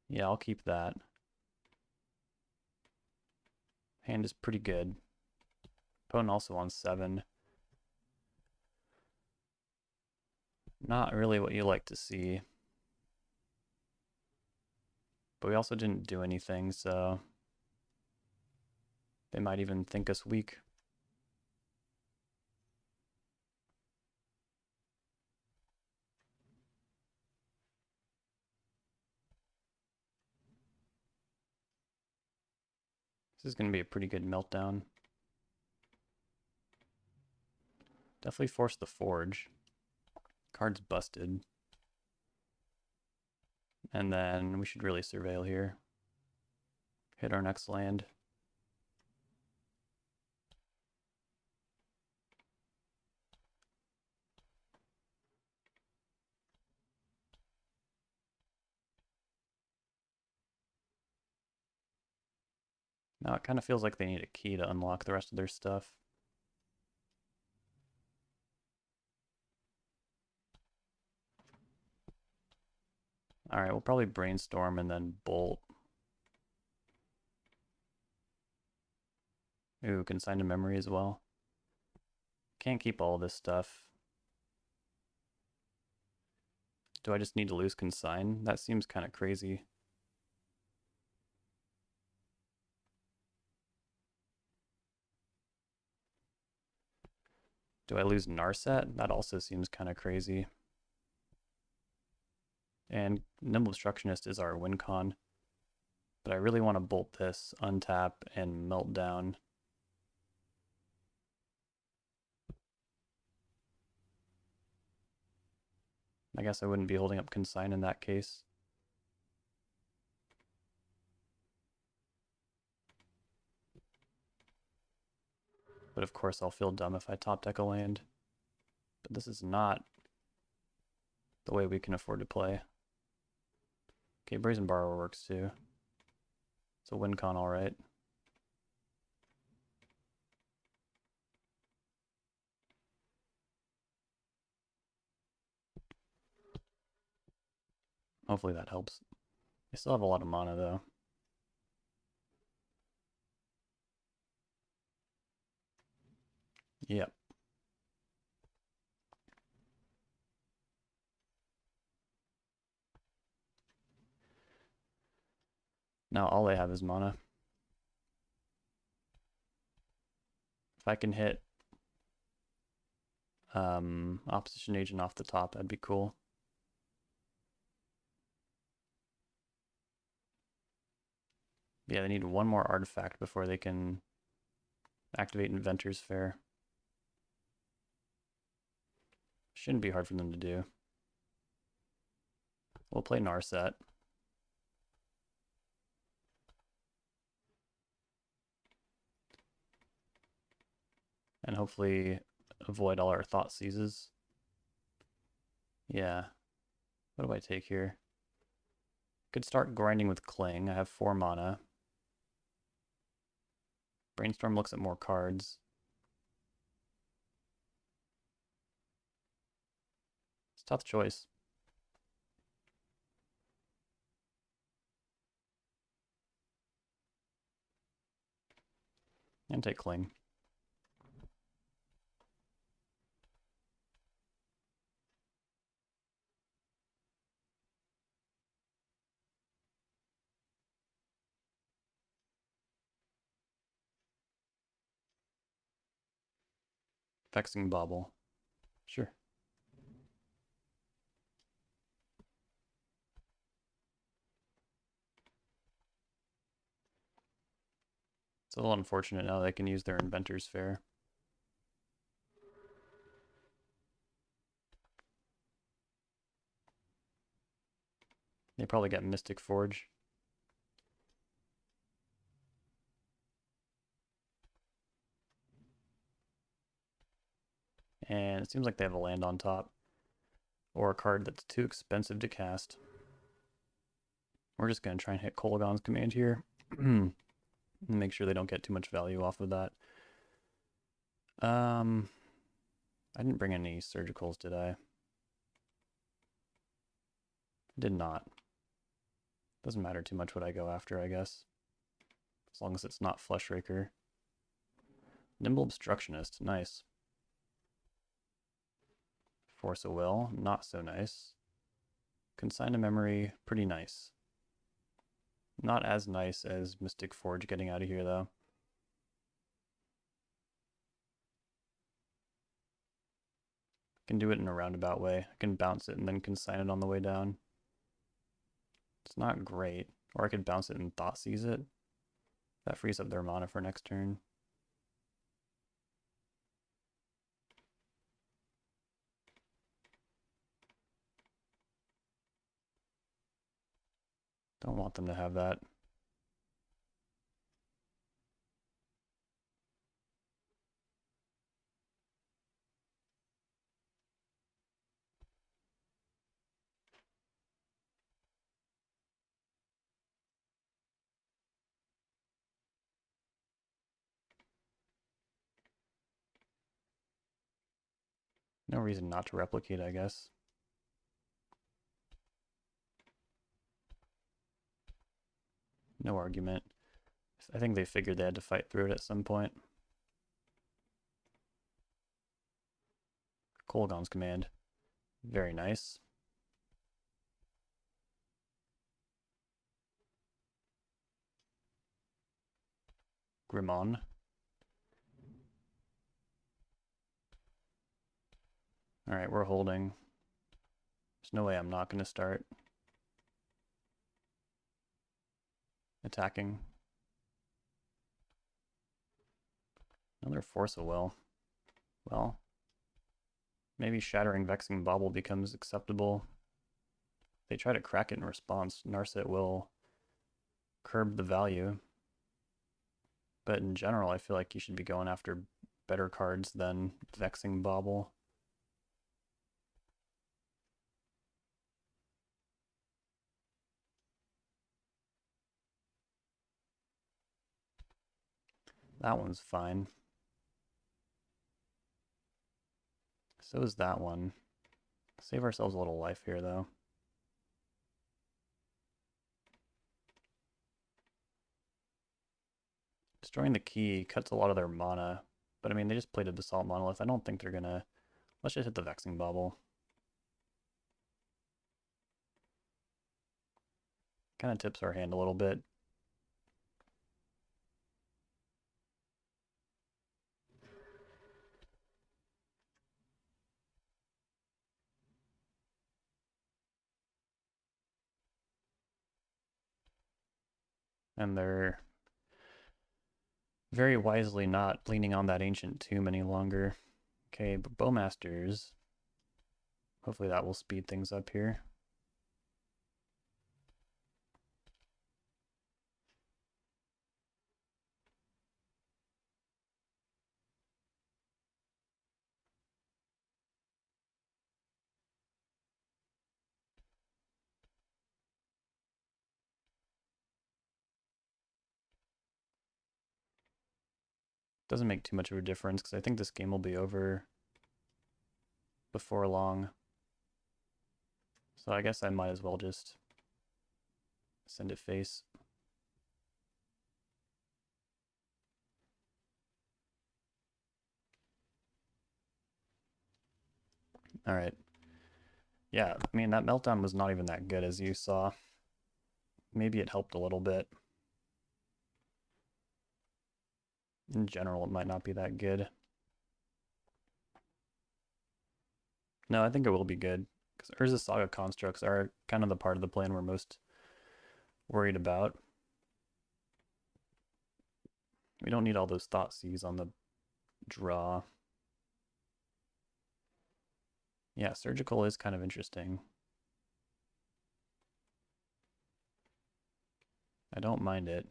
Yeah, I'll keep that. Hand is pretty good. Opponent also on 7. Not really what you like to see. But we also didn't do anything, so they might even think us weak. This is going to be a pretty good meltdown. Definitely force the Forge. Card's busted. And then we should really surveil here. Hit our next land. Now it kind of feels like they need a key to unlock the rest of their stuff. Alright, we'll probably brainstorm and then bolt. Ooh, consign to memory as well. Can't keep all this stuff. Do I just need to lose consign? That seems kind of crazy. Do I lose Narset? That also seems kind of crazy. And Nimble Obstructionist is our win con. But I really want to bolt this, untap, and melt down. I guess I wouldn't be holding up consign in that case. But of course I'll feel dumb if I top deck a land. But this is not the way we can afford to play. Okay, Brazen Borrower works too. It's a win con, alright. Hopefully that helps. I still have a lot of mana though. Yep. Now all they have is mana. If I can hit Opposition Agent off the top, that'd be cool. Yeah, they need one more artifact before they can activate Inventor's Fair. Shouldn't be hard for them to do. We'll play Narset. And hopefully avoid all our thought seizes. Yeah. What do I take here? Could start grinding with Cling. I have 4 mana. Brainstorm looks at more cards. It's a tough choice. And take Cling. Vexing Bauble. Sure. It's a little unfortunate now they can use their Inventor's Fair. They probably got Mystic Forge. And it seems like they have a land on top. Or a card that's too expensive to cast. We're just going to try and hit Kolaghan's command here. Make sure they don't get too much value off of that. I didn't bring any surgicals, did I? Did not. Doesn't matter too much what I go after, I guess. As long as it's not Flesh Raker. Nimble Obstructionist, nice. Force of Will, not so nice. Consign to Memory, pretty nice. Not as nice as Mystic Forge getting out of here, though. Can do it in a roundabout way. I can bounce it and then consign it on the way down. It's not great. Or I could bounce it and Thought Seize it. That frees up their mana for next turn. Don't want them to have that. No reason not to replicate, I guess. No argument. I think they figured they had to fight through it at some point. Kolaghan's command. Very nice. Grimmon. Alright, we're holding. There's no way I'm not going to start attacking. Another Force of Will. Well, maybe Shattering Vexing Bauble becomes acceptable. If they try to crack it in response, Narset will curb the value. But in general, I feel like you should be going after better cards than Vexing Bauble. That one's fine. So is that one. Save ourselves a little life here, though. Destroying the key cuts a lot of their mana. But I mean, they just played a Basalt Monolith. I don't think they're gonna... Let's just hit the Vexing Bauble. Kind of tips our hand a little bit. And they're very wisely not leaning on that Ancient Tomb any longer. Okay, but Bowmasters. Hopefully that will speed things up here. Doesn't make too much of a difference because I think this game will be over before long. So I guess I might as well just send it face. All right. Yeah, I mean, that meltdown was not even that good, as you saw. Maybe it helped a little bit. In general, it might not be that good. No, I think it will be good, because Urza Saga constructs are kind of the part of the plan we're most worried about. We don't need all those Thoughtseize on the draw. Yeah, Surgical is kind of interesting. I don't mind it.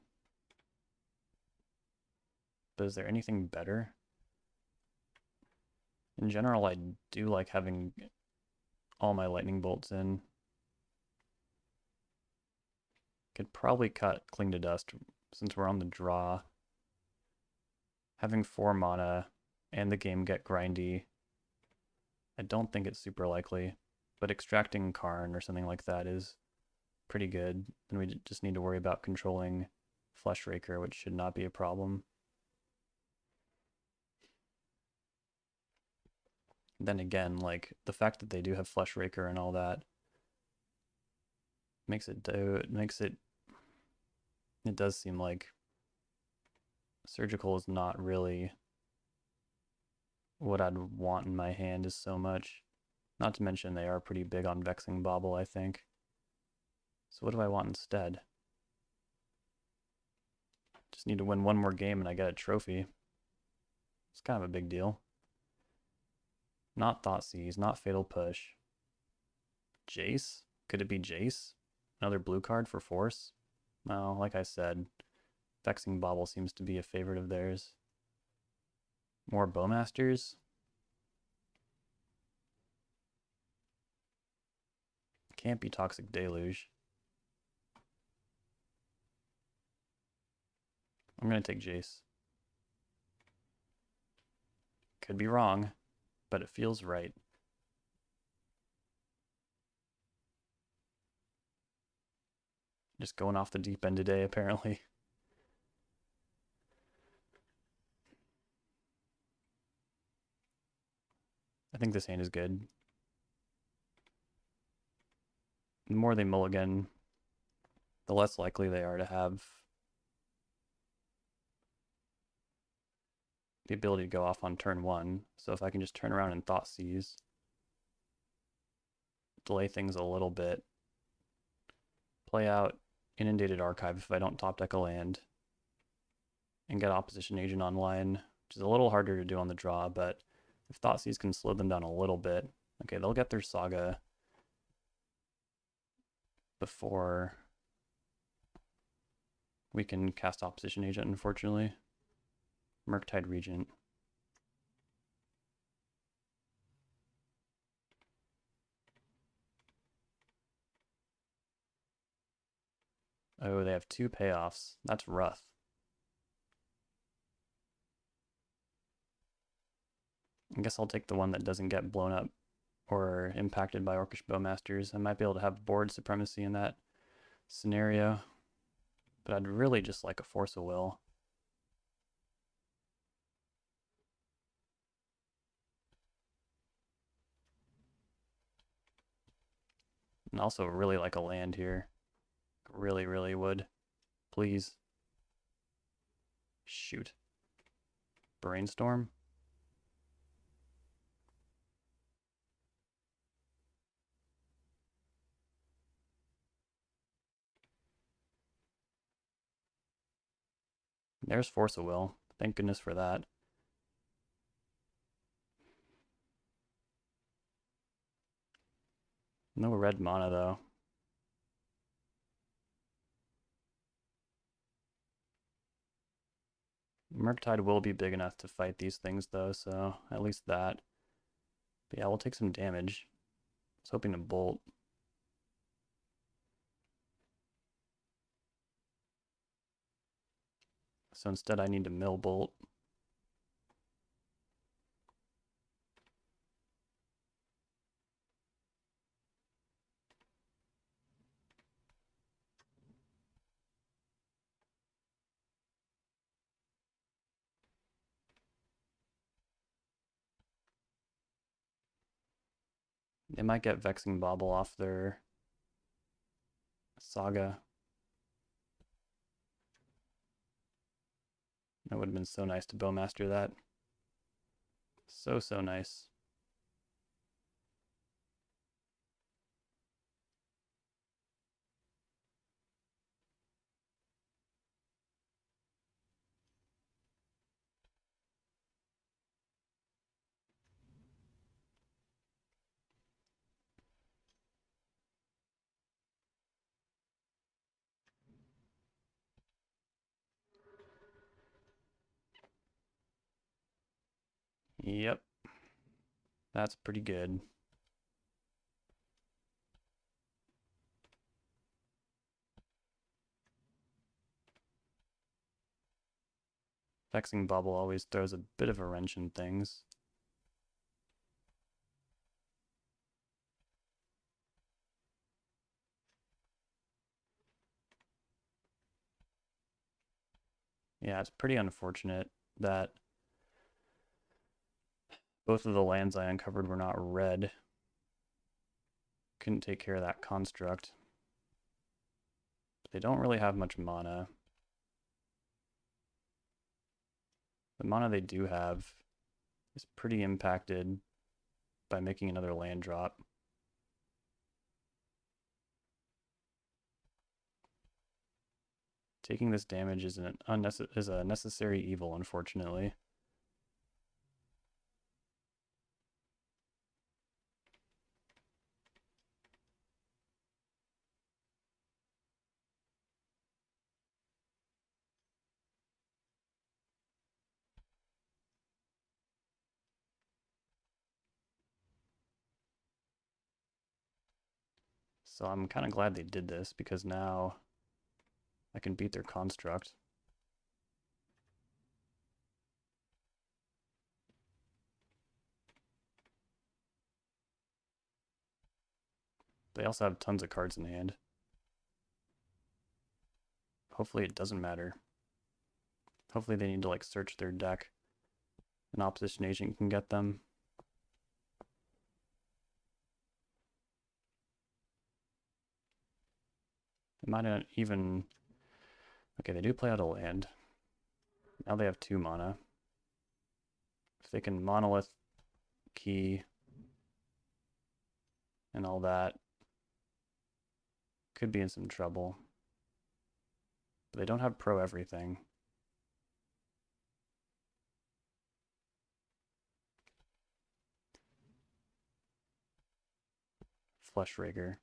But is there anything better? In general, I do like having all my lightning bolts in. Could probably cut Cling to Dust since we're on the draw. Having 4 mana and the game get grindy, I don't think it's super likely. But extracting Karn or something like that is pretty good. Then we just need to worry about controlling Fleshraker, which should not be a problem. Then again, like the fact that they do have Fleshraker and all that makes it it does seem like Surgical is not really what I'd want in my hand is so much. Not to mention they are pretty big on Vexing Bauble, I think. So what do I want instead? Just need to win one more game and I get a trophy. It's kind of a big deal. Not Thoughtseize, not Fatal Push. Jace? Could it be Jace? Another blue card for force? Well, like I said, Vexing Bauble seems to be a favorite of theirs. More Bowmasters? Can't be Toxic Deluge. I'm going to take Jace. Could be wrong, but it feels right. Just going off the deep end today, apparently. I think this hand is good. The more they mulligan, the less likely they are to have the ability to go off on turn 1. So if I can just turn around and Thoughtseize, delay things a little bit, play out Inundated Archive if I don't top deck a land, and get Opposition Agent online, which is a little harder to do on the draw, but if Thoughtseize can slow them down a little bit, okay, they'll get their Saga before we can cast Opposition Agent, unfortunately. Murktide Regent. Oh, they have 2 payoffs. That's rough. I guess I'll take the one that doesn't get blown up or impacted by Orcish Bowmasters. I might be able to have board supremacy in that scenario, but I'd really just like a Force of Will. And also really like a land here. Really, really would. Please. Shoot. Brainstorm. There's Force of Will. Thank goodness for that. No red mana though. Murktide will be big enough to fight these things though, so at least that. But yeah, we'll take some damage. I was hoping to bolt. So instead I need to mill bolt. They might get Vexing Bauble off their Saga. That would have been so nice to Bowmaster that. So, so nice. Yep. That's pretty good. Vexing Bubble always throws a bit of a wrench in things. Yeah, it's pretty unfortunate that both of the lands I uncovered were not red. Couldn't take care of that construct. But they don't really have much mana. The mana they do have is pretty impacted by making another land drop. Taking this damage is a necessary evil, unfortunately. So I'm kind of glad they did this because now I can beat their construct. They also have tons of cards in hand. Hopefully it doesn't matter. Hopefully they need to like search their deck. An opposition agent can get them. It might not even... Okay, they do play out a land. Now they have 2 mana. If they can monolith key and all that, could be in some trouble. But they don't have pro everything. Flesh Rager.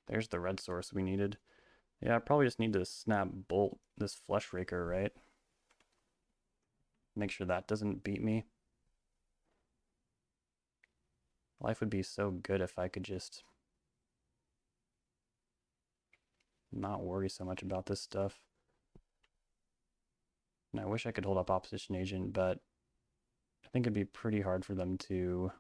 There's the red source we needed. Yeah, I probably just need to snap bolt this Flesh Raker, right? Make sure that doesn't beat me. Life would be so good if I could just not worry so much about this stuff. And I wish I could hold up opposition agent, but I think it'd be pretty hard for them to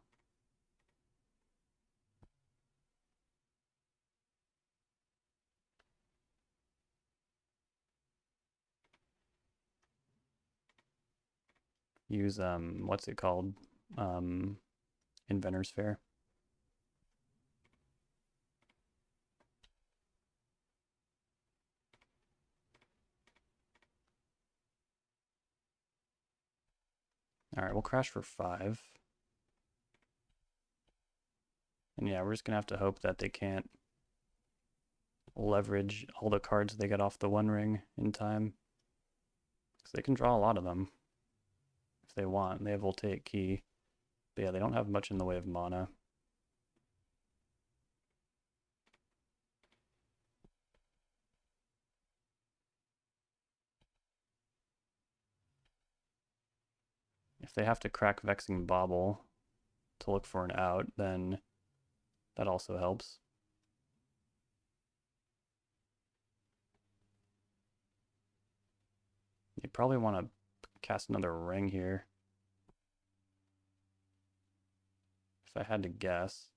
use what's it called? Inventor's Fair. All right, we'll crash for 5. And yeah, we're just gonna have to hope that they can't leverage all the cards they get off the One Ring in time. Because they can draw a lot of them if they want. They have Voltaic Key. But yeah, they don't have much in the way of mana. If they have to crack Vexing Bauble to look for an out, then that also helps. You probably want to cast another ring here. If I had to guess.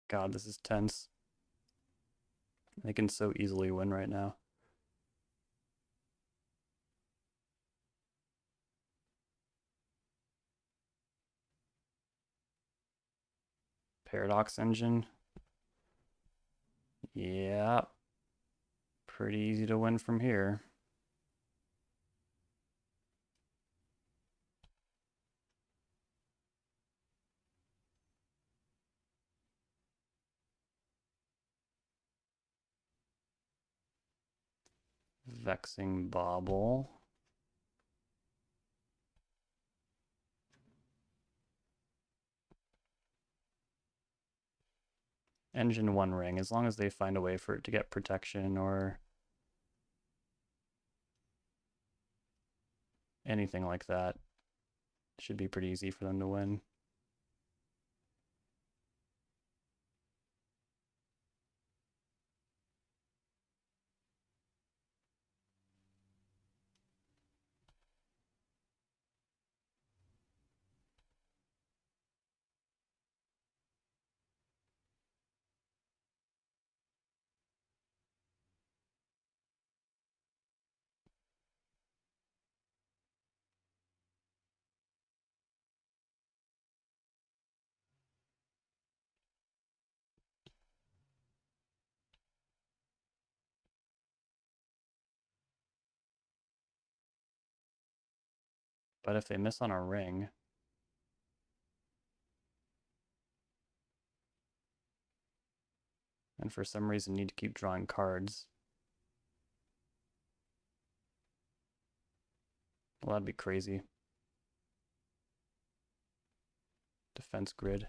God, this is tense. They can so easily win right now. Paradox Engine. Yeah. Pretty easy to win from here. Vexing Bauble. Engine One Ring, as long as they find a way for it to get protection or anything like that, it should be pretty easy for them to win. But if they miss on a ring, and for some reason need to keep drawing cards, well, that'd be crazy. Defense grid.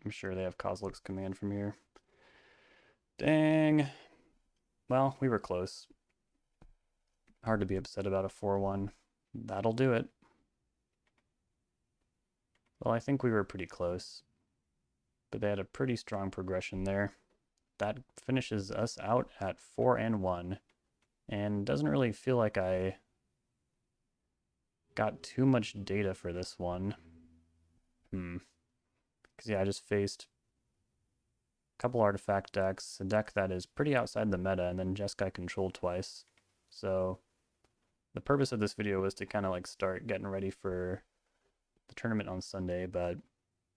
I'm sure they have Kozilek's command from here. Dang. Well, we were close. Hard to be upset about a 4-1. That'll do it. Well, I think we were pretty close, but they had a pretty strong progression there. That finishes us out at 4-1, and doesn't really feel like I got too much data for this one. Because yeah, I just faced a couple artifact decks, a deck that is pretty outside the meta, and then Jeskai Control twice. So the purpose of this video was to kind of like start getting ready for the tournament on Sunday, but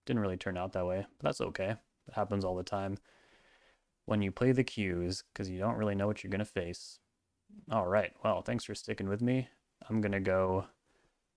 didn't really turn out that way. But that's okay. It happens all the time when you play the queues, because you don't really know what you're going to face. All right, well, thanks for sticking with me. I'm going to go